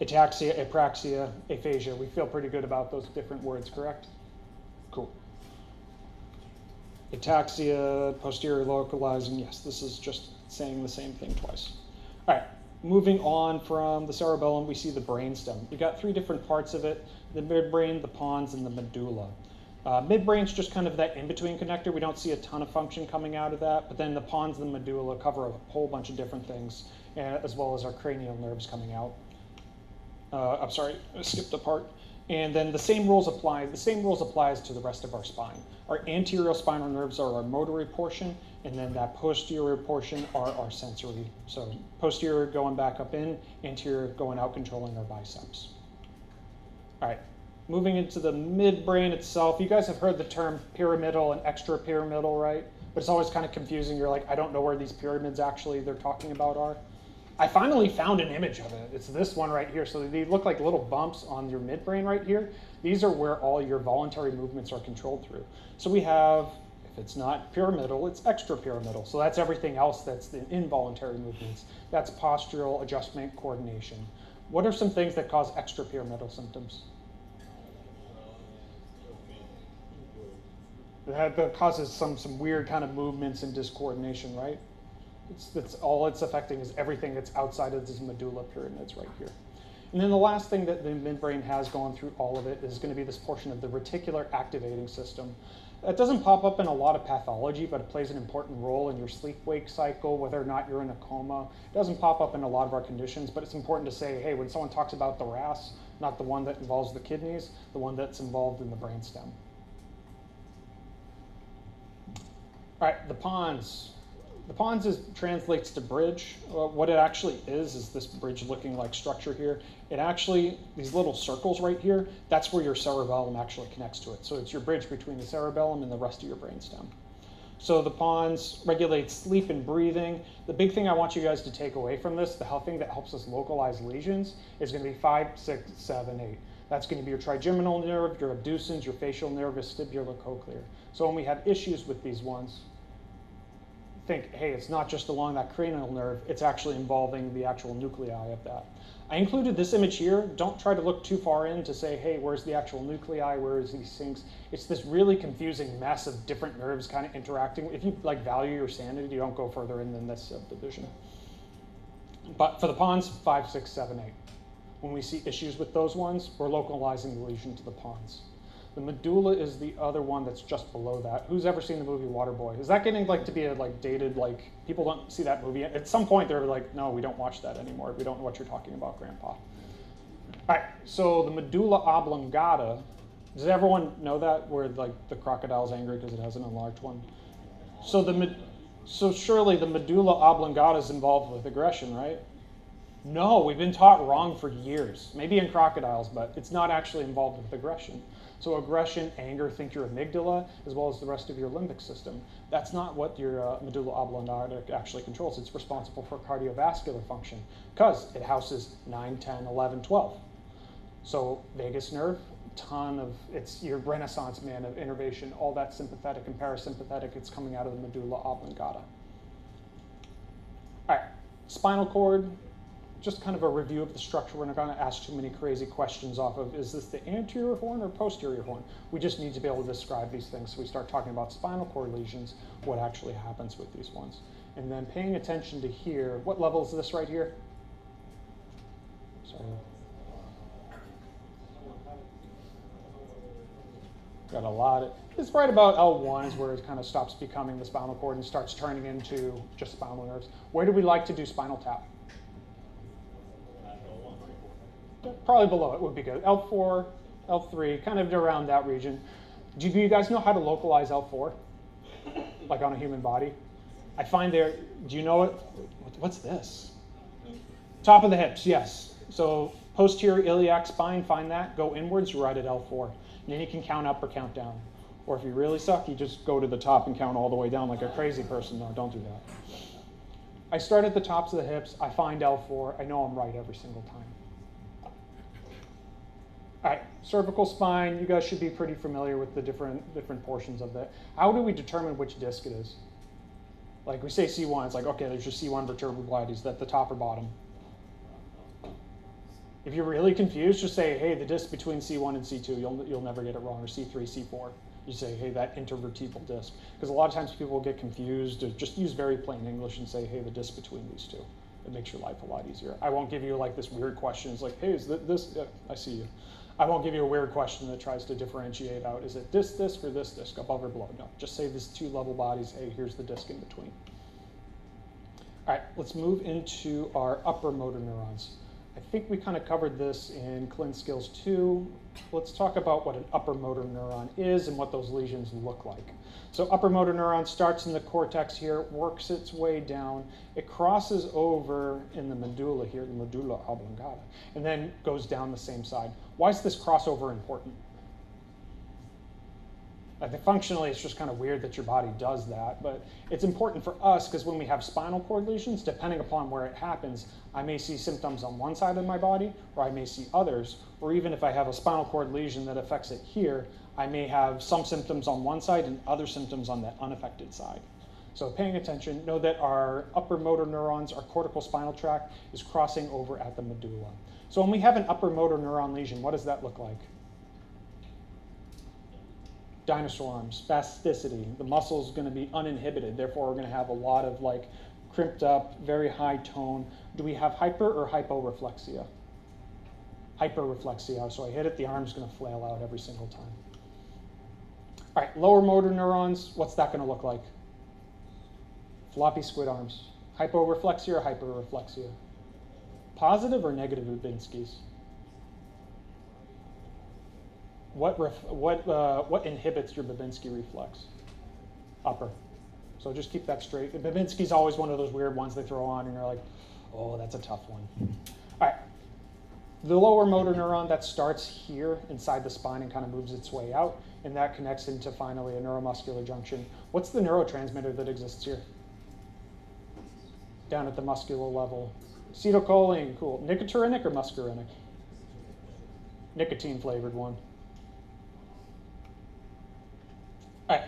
Ataxia, apraxia, aphasia. We feel pretty good about those different words, correct? Cool. Ataxia, posterior localizing. Yes, this is just saying the same thing twice. All right, moving on from the cerebellum, we see the brainstem. We got 3 different parts of it: the midbrain, the pons, and the medulla. Midbrain's just kind of that in-between connector. We don't see a ton of function coming out of that, but then the pons and the medulla cover a whole bunch of different things, as well as our cranial nerves coming out. I'm sorry, I skipped a part. And then the same rules apply. The same rules applies to the rest of our spine. Our anterior spinal nerves are our motory portion, and then that posterior portion are our sensory. So posterior going back up in, anterior going out controlling our biceps. All right, moving into the midbrain itself. You guys have heard the term pyramidal and extrapyramidal, right? But it's always kind of confusing. You're like, I don't know where these pyramids actually they're talking about are. I finally found an image of it. It's this one right here. So they look like little bumps on your midbrain right here. These are where all your voluntary movements are controlled through. So we have, if it's not pyramidal, it's extrapyramidal. So that's everything else that's the involuntary movements. That's postural, adjustment, coordination. What are some things that cause extrapyramidal symptoms? That causes some weird kind of movements and discoordination, right? That's all it's affecting is everything that's outside of this medulla pyramids right here. And then the last thing that the midbrain has going through all of it is going to be this portion of the reticular activating system. It doesn't pop up in a lot of pathology, but it plays an important role in your sleep-wake cycle, whether or not you're in a coma. It doesn't pop up in a lot of our conditions, but it's important to say, hey, when someone talks about the RAS, not the one that involves the kidneys, the one that's involved in the brainstem. All right, the pons. The pons translates to bridge. What it actually is this bridge-looking like structure here. It actually, these little circles right here, that's where your cerebellum actually connects to it. So it's your bridge between the cerebellum and the rest of your brainstem. So the pons regulate sleep and breathing. The big thing I want you guys to take away from this, the thing that helps us localize lesions, is going to be 5, 6, 7, 8. That's going to be your trigeminal nerve, your abducens, your facial nerve, vestibular cochlear. So when we have issues with these ones, think, hey, it's not just along that cranial nerve, it's actually involving the actual nuclei of that. I included this image here. Don't try to look too far in to say, hey, where's the actual nuclei, where's these things? It's this really confusing mess of different nerves kind of interacting. If you value your sanity, you don't go further in than this subdivision. But for the pons, 5, 6, 7, 8. When we see issues with those ones, we're localizing the lesion to the pons. The medulla is the other one that's just below that. Who's ever seen the movie Waterboy? Is that getting to be a dated, people don't see that movie? At some point they're like, no, we don't watch that anymore. We don't know what you're talking about, Grandpa. All right, so the medulla oblongata, does everyone know that? Where the crocodile's angry because it has an enlarged one? So surely the medulla oblongata is involved with aggression, right? No, we've been taught wrong for years. Maybe in crocodiles, but it's not actually involved with aggression. So aggression, anger, think your amygdala, as well as the rest of your limbic system. That's not what your medulla oblongata actually controls. It's responsible for cardiovascular function because it houses 9, 10, 11, 12. So vagus nerve, it's your renaissance man of innervation, all that sympathetic and parasympathetic, it's coming out of the medulla oblongata. All right, spinal cord. Just kind of a review of the structure. We're not going to ask too many crazy questions off of, is this the anterior horn or posterior horn? We just need to be able to describe these things. So we start talking about spinal cord lesions, what actually happens with these ones. And then paying attention to here, what level is this right here? Sorry. Got a lot of, it's right about L1 is where it kind of stops becoming the spinal cord and starts turning into just spinal nerves. Where do we like to do spinal tap? Probably below it would be good. L4, L3, kind of around that region. Do you guys know how to localize L4? Like on a human body? I find there, do you know it? What's this? Top of the hips, yes. So posterior iliac spine, find that, go inwards, you're right at L4. And then you can count up or count down. Or if you really suck, you just go to the top and count all the way down like a crazy person. No, don't do that. I start at the tops of the hips, I find L4, I know I'm right every single time. All right, cervical spine, you guys should be pretty familiar with the different portions of that. How do we determine which disc it is? Like we say C1, it's like, okay, there's your C1 vertebral body. Is that the top or bottom? If you're really confused, just say, hey, the disc between C1 and C2, you'll never get it wrong, or C3, C4. You say, hey, that intervertebral disc. Because a lot of times people will get confused, or just use very plain English and say, hey, the disc between these two. It makes your life a lot easier. I won't give you like this weird question. It's like, hey, is this, yeah, I see you. I won't give you a weird question that tries to differentiate out, is it this disc or this disc, above or below? No, just say these two level bodies, hey, here's the disc in between. All right, let's move into our upper motor neurons. I think we kind of covered this in Clin Skills 2. Let's talk about what an upper motor neuron is and what those lesions look like. So upper motor neuron starts in the cortex here, works its way down. It crosses over in the medulla here, the medulla oblongata, and then goes down the same side. Why is this crossover important? I think functionally it's just kind of weird that your body does that, but it's important for us because when we have spinal cord lesions, depending upon where it happens, I may see symptoms on one side of my body, or I may see others, or even if I have a spinal cord lesion that affects it here, I may have some symptoms on one side and other symptoms on that unaffected side. So paying attention, know that our upper motor neurons, our cortical spinal tract is crossing over at the medulla. So when we have an upper motor neuron lesion, what does that look like? Dinosaur arms, spasticity. The muscle is going to be uninhibited. Therefore, we're going to have a lot of like crimped up, very high tone. Do we have hyper or hyporeflexia? Hyperreflexia. So I hit it, the arm's going to flail out every single time. All right, lower motor neurons, what's that going to look like? Floppy squid arms. Hyporeflexia or hyperreflexia? Positive or negative Babinski's? What inhibits your Babinski reflex? Upper. So just keep that straight. Babinski's always one of those weird ones they throw on, and you're like, oh, that's a tough one. All right. The lower motor neuron, that starts here inside the spine and kind of moves its way out, and that connects into finally a neuromuscular junction. What's the neurotransmitter that exists here? Down at the muscular level. Acetylcholine, cool. Nicotinic or muscarinic? Nicotine flavored one. All right,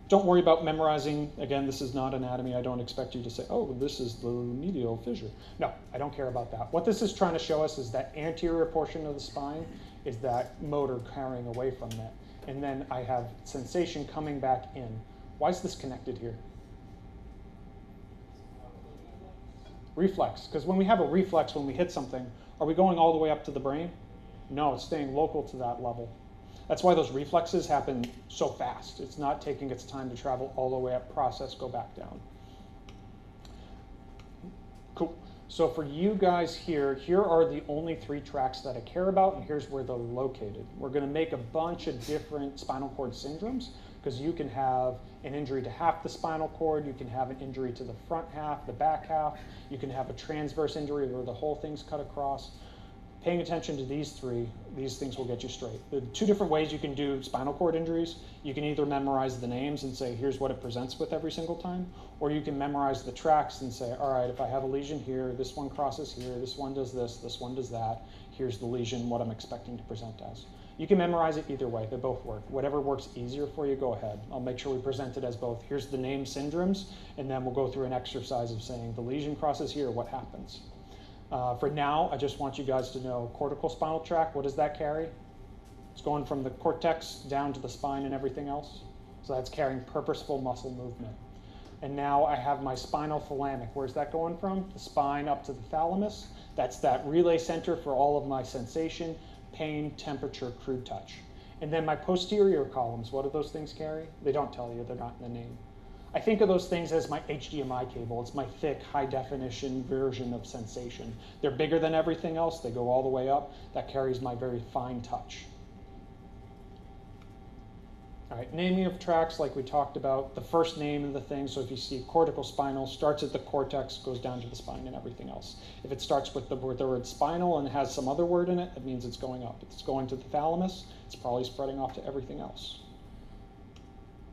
don't worry about memorizing. Again, this is not anatomy. I don't expect you to say, oh, this is the medial fissure. No, I don't care about that. What this is trying to show us is that anterior portion of the spine is that motor carrying away from that. And then I have sensation coming back in. Why is this connected here? Reflex, because when we have a reflex, when we hit something, are we going all the way up to the brain? No, it's staying local to that level. That's why those reflexes happen so fast. It's not taking its time to travel all the way up, process, go back down. Cool. So for you guys here are the only 3 tracks that I care about, and here's where they're located. We're going to make a bunch of different spinal cord syndromes, because you can have an injury to half the spinal cord, you can have an injury to the front half, the back half, you can have a transverse injury where the whole thing's cut across. Paying attention to these 3, these things will get you straight. The 2 different ways you can do spinal cord injuries, you can either memorize the names and say, here's what it presents with every single time, or you can memorize the tracks and say, all right, if I have a lesion here, this one crosses here, this one does this one does that, here's the lesion, what I'm expecting to present as. You can memorize it either way, they both work. Whatever works easier for you, go ahead. I'll make sure we present it as both. Here's the name syndromes, and then we'll go through an exercise of saying the lesion crosses here, what happens? For now, I just want you guys to know cortical spinal tract, what does that carry? It's going from the cortex down to the spine and everything else. So that's carrying purposeful muscle movement. And now I have my spinal thalamic. Where's that going from? The spine up to the thalamus. That's that relay center for all of my sensation, pain, temperature, crude touch. And then my posterior columns, what do those things carry? They don't tell you, they're not in the name. I think of those things as my HDMI cable. It's my thick, high definition version of sensation. They're bigger than everything else. They go all the way up. That carries my very fine touch. All right, naming of tracks, like we talked about, the first name of the thing. So if you see cortical spinal, starts at the cortex, goes down to the spine and everything else. If it starts with the word spinal and has some other word in it, it means it's going up. If it's going to the thalamus, it's probably spreading off to everything else.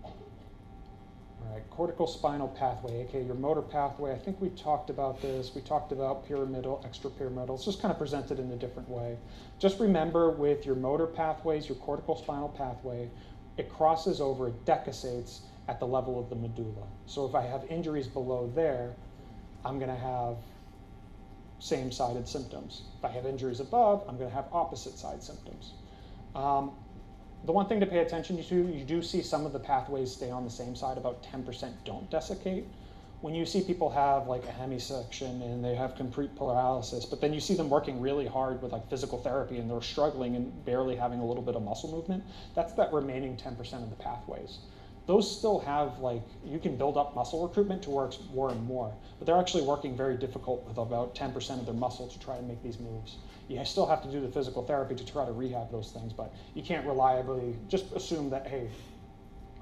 All right, cortical spinal pathway, aka your motor pathway. I think we talked about this. We talked about pyramidal, extrapyramidal. It's just kind of presented in a different way. Just remember with your motor pathways, your cortical spinal pathway, it crosses over, it decussates at the level of the medulla. So if I have injuries below there, I'm going to have same-sided symptoms. If I have injuries above, I'm going to have opposite-side symptoms. The one thing to pay attention to, you do see some of the pathways stay on the same side, about 10% don't desiccate. When you see people have like a hemisection and they have complete paralysis, but then you see them working really hard with like physical therapy and they're struggling and barely having a little bit of muscle movement, that's that remaining 10% of the pathways. Those still have like, you can build up muscle recruitment to work more and more, but they're actually working very difficult with about 10% of their muscle to try to make these moves. You still have to do the physical therapy to try to rehab those things, but you can't reliably just assume that, hey,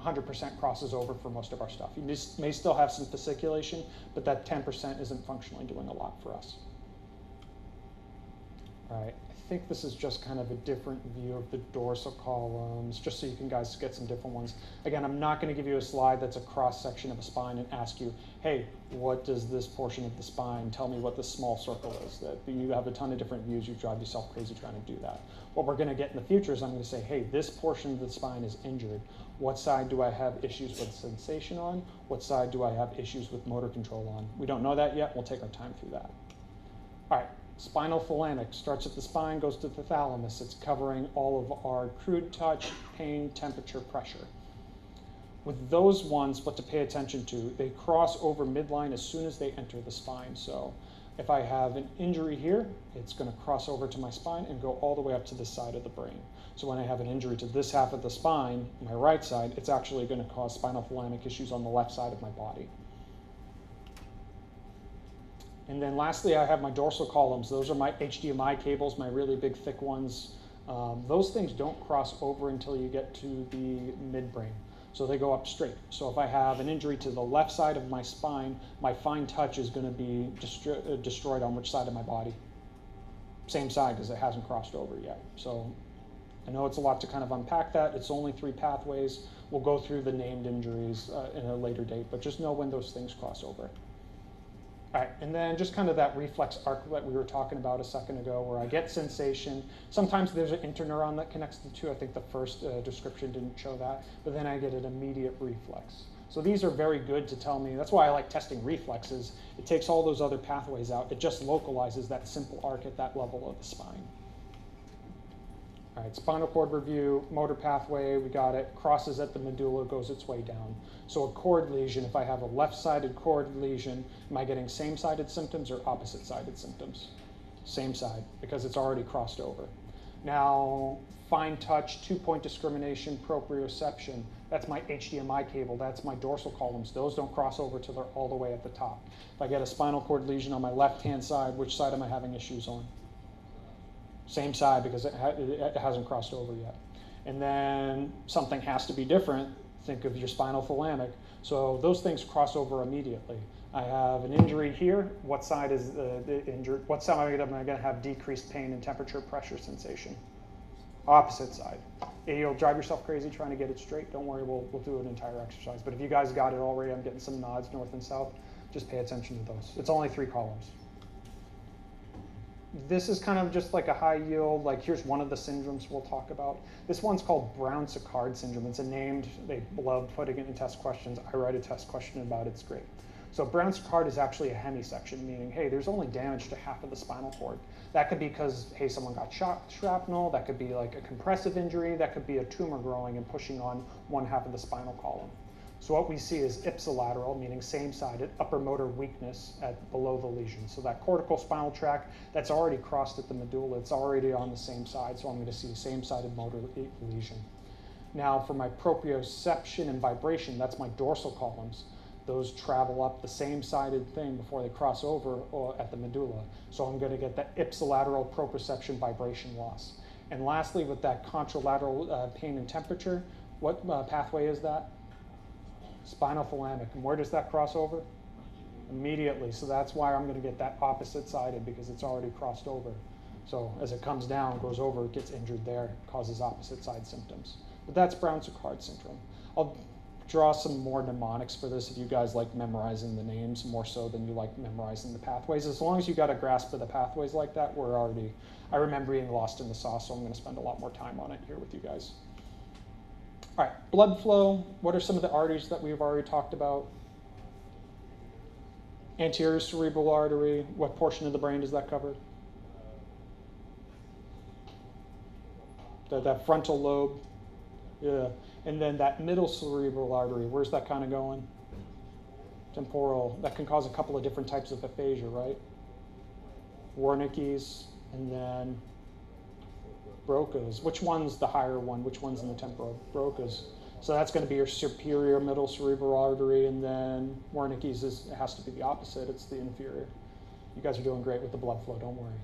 100% crosses over for most of our stuff. You may still have some fasciculation, but that 10% isn't functionally doing a lot for us. All right, I think this is just kind of a different view of the dorsal columns, just so you can guys get some different ones. Again, I'm not going to give you a slide that's a cross section of a spine and ask you, hey, what does this portion of the spine tell me what this small circle is? That you have a ton of different views, you drive yourself crazy trying to do that. What we're going to get in the future is I'm going to say, hey, this portion of the spine is injured. What side do I have issues with sensation on? What side do I have issues with motor control on? We don't know that yet. We'll take our time through that. All right. Spinal thalamic starts at the spine, goes to the thalamus. It's covering all of our crude touch, pain, temperature, pressure. With those ones, what to pay attention to, they cross over midline as soon as they enter the spine. So if I have an injury here, it's going to cross over to my spine and go all the way up to the side of the brain. So when I have an injury to this half of the spine, my right side, it's actually going to cause spinal thalamic issues on the left side of my body. And then lastly, I have my dorsal columns. Those are my HDMI cables, my really big thick ones. Those things don't cross over until you get to the midbrain. So they go up straight. So if I have an injury to the left side of my spine, my fine touch is going to be destroyed on which side of my body? Same side, because it hasn't crossed over yet. So I know it's a lot to kind of unpack that. It's only 3 pathways. We'll go through the named injuries in a later date, but just know when those things cross over. All right, and then just kind of that reflex arc that we were talking about a second ago, where I get sensation. Sometimes there's an interneuron that connects the two. I think the first description didn't show that, but then I get an immediate reflex. So these are very good to tell me. That's why I like testing reflexes. It takes all those other pathways out. It just localizes that simple arc at that level of the spine. All right, spinal cord review, motor pathway, we got it. Crosses at the medulla, goes its way down. So a cord lesion, if I have a left-sided cord lesion, am I getting same-sided symptoms or opposite-sided symptoms? Same side, because it's already crossed over. Now, fine touch, 2-point discrimination, proprioception, that's my HDMI cable, that's my dorsal columns. Those don't cross over till they're all the way at the top. If I get a spinal cord lesion on my left-hand side, which side am I having issues on? Same side, because it hasn't crossed over yet. And then something has to be different. Think of your spinal thalamic. So those things cross over immediately. I have an injury here. What side is injured? What side am I going to have decreased pain and temperature, pressure, sensation? Opposite side. You'll drive yourself crazy trying to get it straight. Don't worry, we'll do an entire exercise. But if you guys got it already, I'm getting some nods north and south. Just pay attention to those. It's only 3 columns. This is kind of just like a high yield, like here's one of the syndromes we'll talk about. This one's called Brown-Séquard syndrome. It's a named, they love putting it in test questions. I write a test question about it, it's great. So Brown-Séquard is actually a hemisection, meaning, hey, there's only damage to half of the spinal cord. That could be because, hey, someone got shot shrapnel, that could be like a compressive injury, that could be a tumor growing and pushing on one half of the spinal column. So what we see is ipsilateral, meaning same-sided, upper motor weakness below the lesion. So that cortical spinal tract that's already crossed at the medulla, it's already on the same side, so I'm going to see same-sided motor lesion. Now for my proprioception and vibration, that's my dorsal columns. Those travel up the same-sided thing before they cross over at the medulla. So I'm going to get that ipsilateral proprioception vibration loss. And lastly, with that contralateral pain and temperature, what pathway is that? Spinothalamic. And where does that cross over? Immediately. So that's why I'm going to get that opposite sided, because it's already crossed over. So as it comes down, goes over, it gets injured there, causes opposite side symptoms. But that's Brown-Séquard syndrome. I'll draw some more mnemonics for this if you guys like memorizing the names more so than you like memorizing the pathways. As long as you got a grasp of the pathways like that, I remember being lost in the sauce, so I'm going to spend a lot more time on it here with you guys. All right, blood flow. What are some of the arteries that we've already talked about? Anterior cerebral artery. What portion of the brain does that cover? That frontal lobe. Yeah. And then that middle cerebral artery, where's that kind of going? Temporal. That can cause a couple of different types of aphasia, right? Wernicke's, and then Broca's. Which one's the higher one? Which one's in the temporal? Broca's. So that's going to be your superior middle cerebral artery, and then Wernicke's it has to be the opposite. It's the inferior. You guys are doing great with the blood flow, don't worry.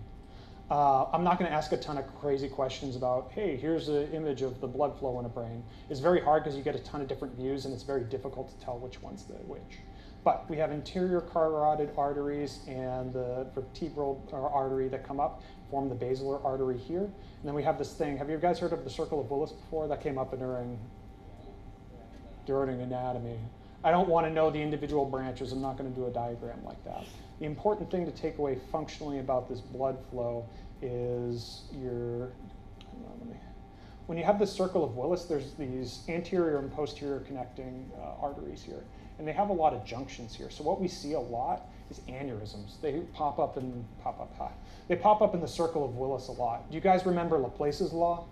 I'm not going to ask a ton of crazy questions about, hey, here's an image of the blood flow in a brain. It's very hard because you get a ton of different views, and it's very difficult to tell which one's which. But we have anterior carotid arteries and the vertebral artery that come up, form the basilar artery here. And then we have this thing. Have you guys heard of the circle of Willis before? That came up during anatomy. I don't want to know the individual branches. I'm not going to do a diagram like that. The important thing to take away functionally about this blood flow is when you have this circle of Willis, there's these anterior and posterior connecting arteries here. And they have a lot of junctions here. So what we see a lot is aneurysms. They pop up in the circle of Willis a lot. Do you guys remember Laplace's law?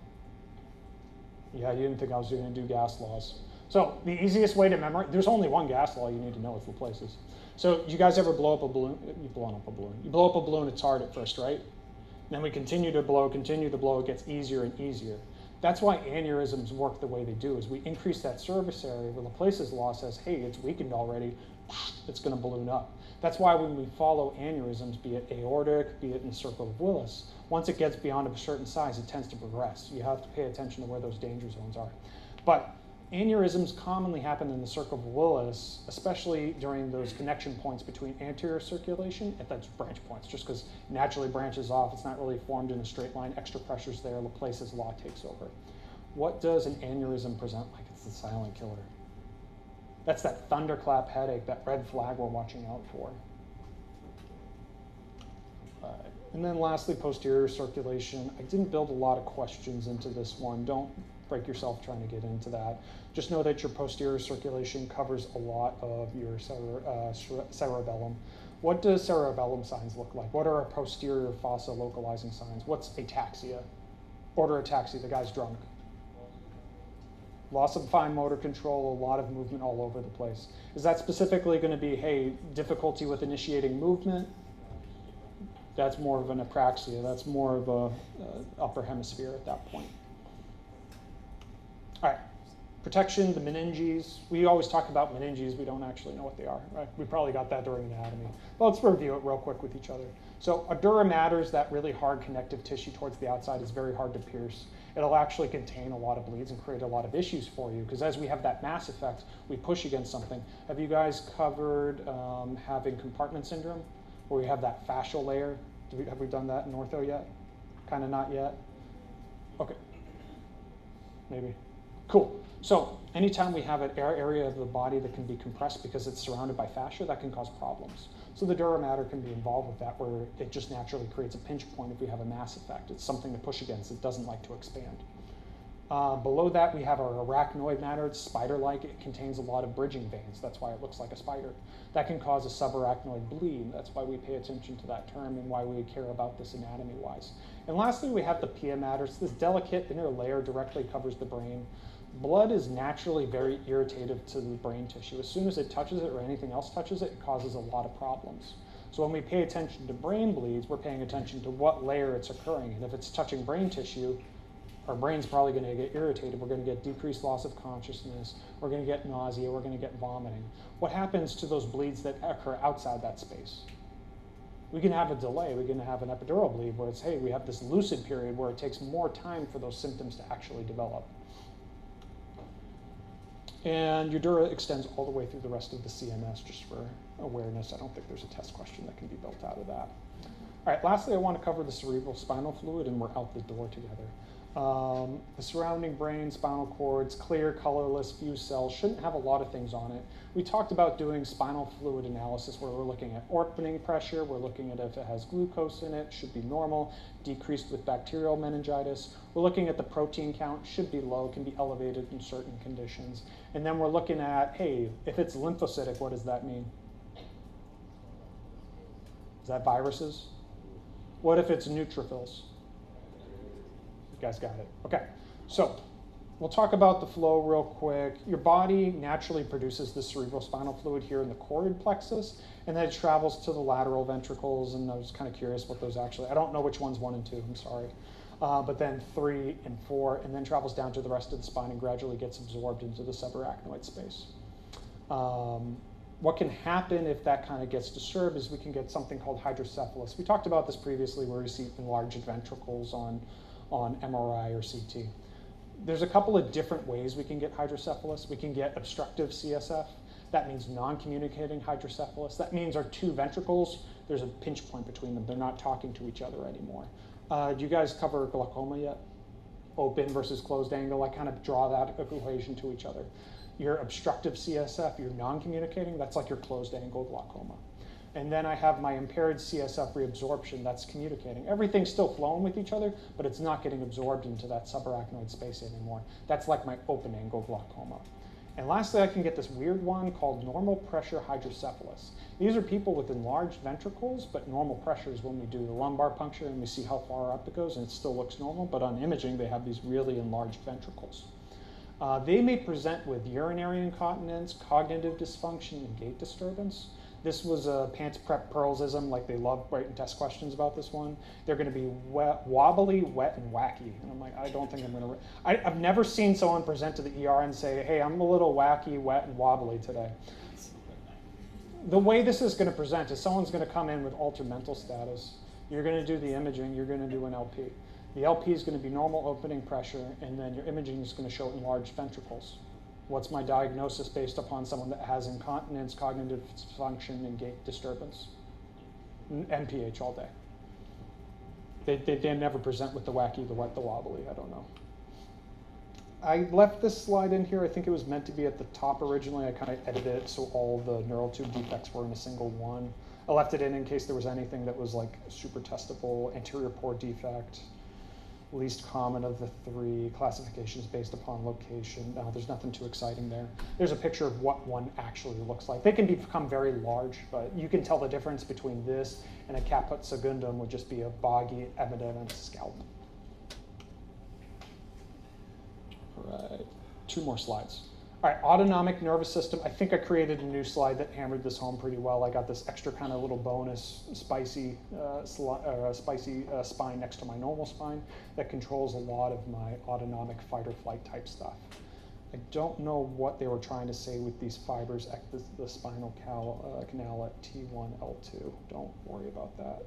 Yeah, you didn't think I was going to do gas laws. So the easiest way to memorize, there's only one gas law you need to know, it's Laplace's. So you guys ever blow up a balloon? You've blown up a balloon. You blow up a balloon, it's hard at first, right? Then we continue to blow, it gets easier and easier. That's why aneurysms work the way they do, is we increase that surface area where Laplace's law says, hey, it's weakened already, it's going to balloon up. That's why when we follow aneurysms, be it aortic, be it in the circle of Willis, once it gets beyond a certain size, it tends to progress. You have to pay attention to where those danger zones are. But aneurysms commonly happen in the circle of Willis, especially during those connection points between anterior circulation, and that's branch points, just because naturally branches off, it's not really formed in a straight line, extra pressure's there, Laplace's law takes over. What does an aneurysm present like? It's the silent killer. That's that thunderclap headache, that red flag we're watching out for. And then lastly, posterior circulation. I didn't build a lot of questions into this one. Don't break yourself trying to get into that. Just know that your posterior circulation covers a lot of your cerebellum. What does cerebellum signs look like? What are our posterior fossa localizing signs? What's ataxia? Order ataxia, the guy's drunk. Loss of fine motor control, a lot of movement all over the place. Is that specifically going to be, hey, difficulty with initiating movement? That's more of an apraxia. That's more of a upper hemisphere at that point. All right, protection, the meninges. We always talk about meninges. We don't actually know what they are, right? We probably got that during anatomy. But let's review it real quick with each other. So a dura mater is that really hard connective tissue towards the outside. It's very hard to pierce. It'll actually contain a lot of bleeds and create a lot of issues for you, because as we have that mass effect, we push against something. Have you guys covered having compartment syndrome, where we have that fascial layer? Have we done that in ortho yet? Kind of not yet? Okay. Maybe. Cool. So anytime we have an area of the body that can be compressed because it's surrounded by fascia, that can cause problems. So the dura mater can be involved with that, where it just naturally creates a pinch point if we have a mass effect. It's something to push against. It doesn't like to expand. Below that, we have our arachnoid matter. It's spider-like. It contains a lot of bridging veins. That's why it looks like a spider. That can cause a subarachnoid bleed. That's why we pay attention to that term and why we care about this anatomy-wise. And lastly, we have the pia mater. It's this delicate inner layer directly covers the brain. blood is naturally very irritative to the brain tissue. As soon as it touches it or anything else touches it, it causes a lot of problems. So when we pay attention to brain bleeds, we're paying attention to what layer it's occurring. And if it's touching brain tissue, our brain's probably going to get irritated. We're going to get decreased loss of consciousness. We're going to get nausea. We're going to get vomiting. What happens to those bleeds that occur outside that space? We can have a delay. We can have an epidural bleed where it's, hey, we have this lucid period where it takes more time for those symptoms to actually develop. And your dura extends all the way through the rest of the CNS, just for awareness. I don't think there's a test question that can be built out of that. All right, lastly, I want to cover the cerebral spinal fluid, and we're out the door together. The surrounding brain, spinal cords, clear, colorless, few cells, shouldn't have a lot of things on it. We talked about doing spinal fluid analysis where we're looking at opening pressure, we're looking at if it has glucose in it, should be normal, decreased with bacterial meningitis. We're looking at the protein count, should be low, can be elevated in certain conditions. And then we're looking at, hey, if it's lymphocytic, what does that mean? Is that viruses? What if it's neutrophils? You guys got it. Okay, so we'll talk about the flow real quick. Your body naturally produces the cerebral spinal fluid here in the choroid plexus, and then it travels to the lateral ventricles, and I was kind of curious what those actually, I don't know which one's 1 and 2, I'm sorry. But then 3 and 4, and then travels down to the rest of the spine and gradually gets absorbed into the subarachnoid space. What can happen if that kind of gets disturbed is we can get something called hydrocephalus. We talked about this previously where we see enlarged ventricles on MRI or CT. There's a couple of different ways we can get hydrocephalus. We can get obstructive CSF. That means non-communicating hydrocephalus. That means our two ventricles, there's a pinch point between them. They're not talking to each other anymore. Do you guys cover glaucoma yet? Open versus closed angle. I kind of draw that equation to each other. Your obstructive CSF, your non-communicating, that's like your closed angle glaucoma. And then I have my impaired CSF reabsorption that's communicating. Everything's still flowing with each other, but it's not getting absorbed into that subarachnoid space anymore. That's like my open angle glaucoma. And lastly, I can get this weird one called normal pressure hydrocephalus. These are people with enlarged ventricles, but normal pressures when we do the lumbar puncture and we see how far up it goes and it still looks normal, but on imaging they have these really enlarged ventricles. They may present with urinary incontinence, cognitive dysfunction, and gait disturbance. This was a pants prep pearlsism, like they love writing test questions about this one. They're going to be wobbly, wet, and wacky. And I'm like, I don't think I'm going to. I've never seen someone present to the ER and say, hey, I'm a little wacky, wet, and wobbly today. The way this is going to present is someone's going to come in with altered mental status. You're going to do the imaging. You're going to do an LP. The LP is going to be normal opening pressure, and then your imaging is going to show enlarged ventricles. What's my diagnosis based upon someone that has incontinence, cognitive dysfunction, and gait disturbance? NPH all day. They never present with the wacky, the wet, the wobbly. I don't know. I left this slide in here. I think it was meant to be at the top originally. I kind of edited it so all the neural tube defects were in a single one. I left it in case there was anything that was like super testable, anterior port defect, least common of the 3, classifications based upon location. There's nothing too exciting there. There's a picture of what one actually looks like. They can become very large, but you can tell the difference between this and a caput secundum would just be a boggy epidermis scalp. All right, 2 more slides. All right, autonomic nervous system. I think I created a new slide that hammered this home pretty well. I got this extra kind of little bonus spicy spine next to my normal spine that controls a lot of my autonomic fight or flight type stuff. I don't know what they were trying to say with these fibers at the spinal canal at T1, L2. Don't worry about that.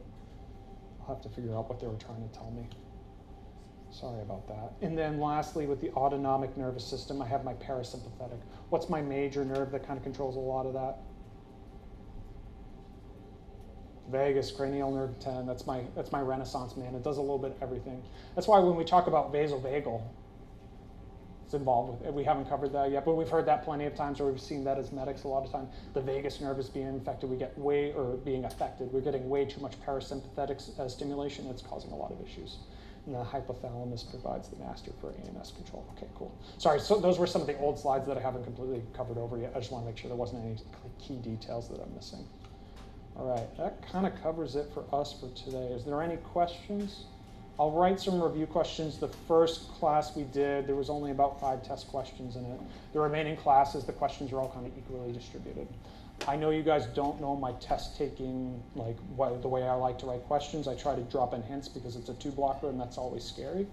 I'll have to figure out what they were trying to tell me. Sorry about that. And then lastly, with the autonomic nervous system, I have my parasympathetic. What's my major nerve that kind of controls a lot of that? Vagus, cranial nerve 10. That's my renaissance man. It does a little bit of everything. That's why when we talk about vasovagal, it's involved with it. We haven't covered that yet, but we've heard that plenty of times, or we've seen that as medics a lot of time. The vagus nerve is being infected. Being affected. We're getting way too much parasympathetic stimulation. It's causing a lot of issues. And the hypothalamus provides the master for AMS control. Okay, cool. Sorry, so those were some of the old slides that I haven't completely covered over yet. I just want to make sure there wasn't any key details that I'm missing. All right, that kind of covers it for us for today. Is there any questions I'll write some review questions. The first class we did, there was only about 5 test questions in it. The remaining classes, the questions are all kind of equally distributed. I know you guys don't know my test taking, like the way I like to write questions. I try to drop in hints because it's a 2-blocker and that's always scary.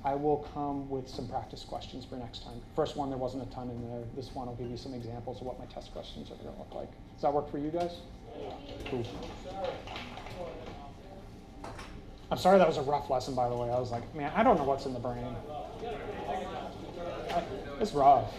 I will come with some practice questions for next time. First one, there wasn't a ton in there. This one, I'll give you some examples of what my test questions are going to look like. Does that work for you guys? Cool. I'm sorry that was a rough lesson, by the way. I was like, man, I don't know what's in the brain. It's rough.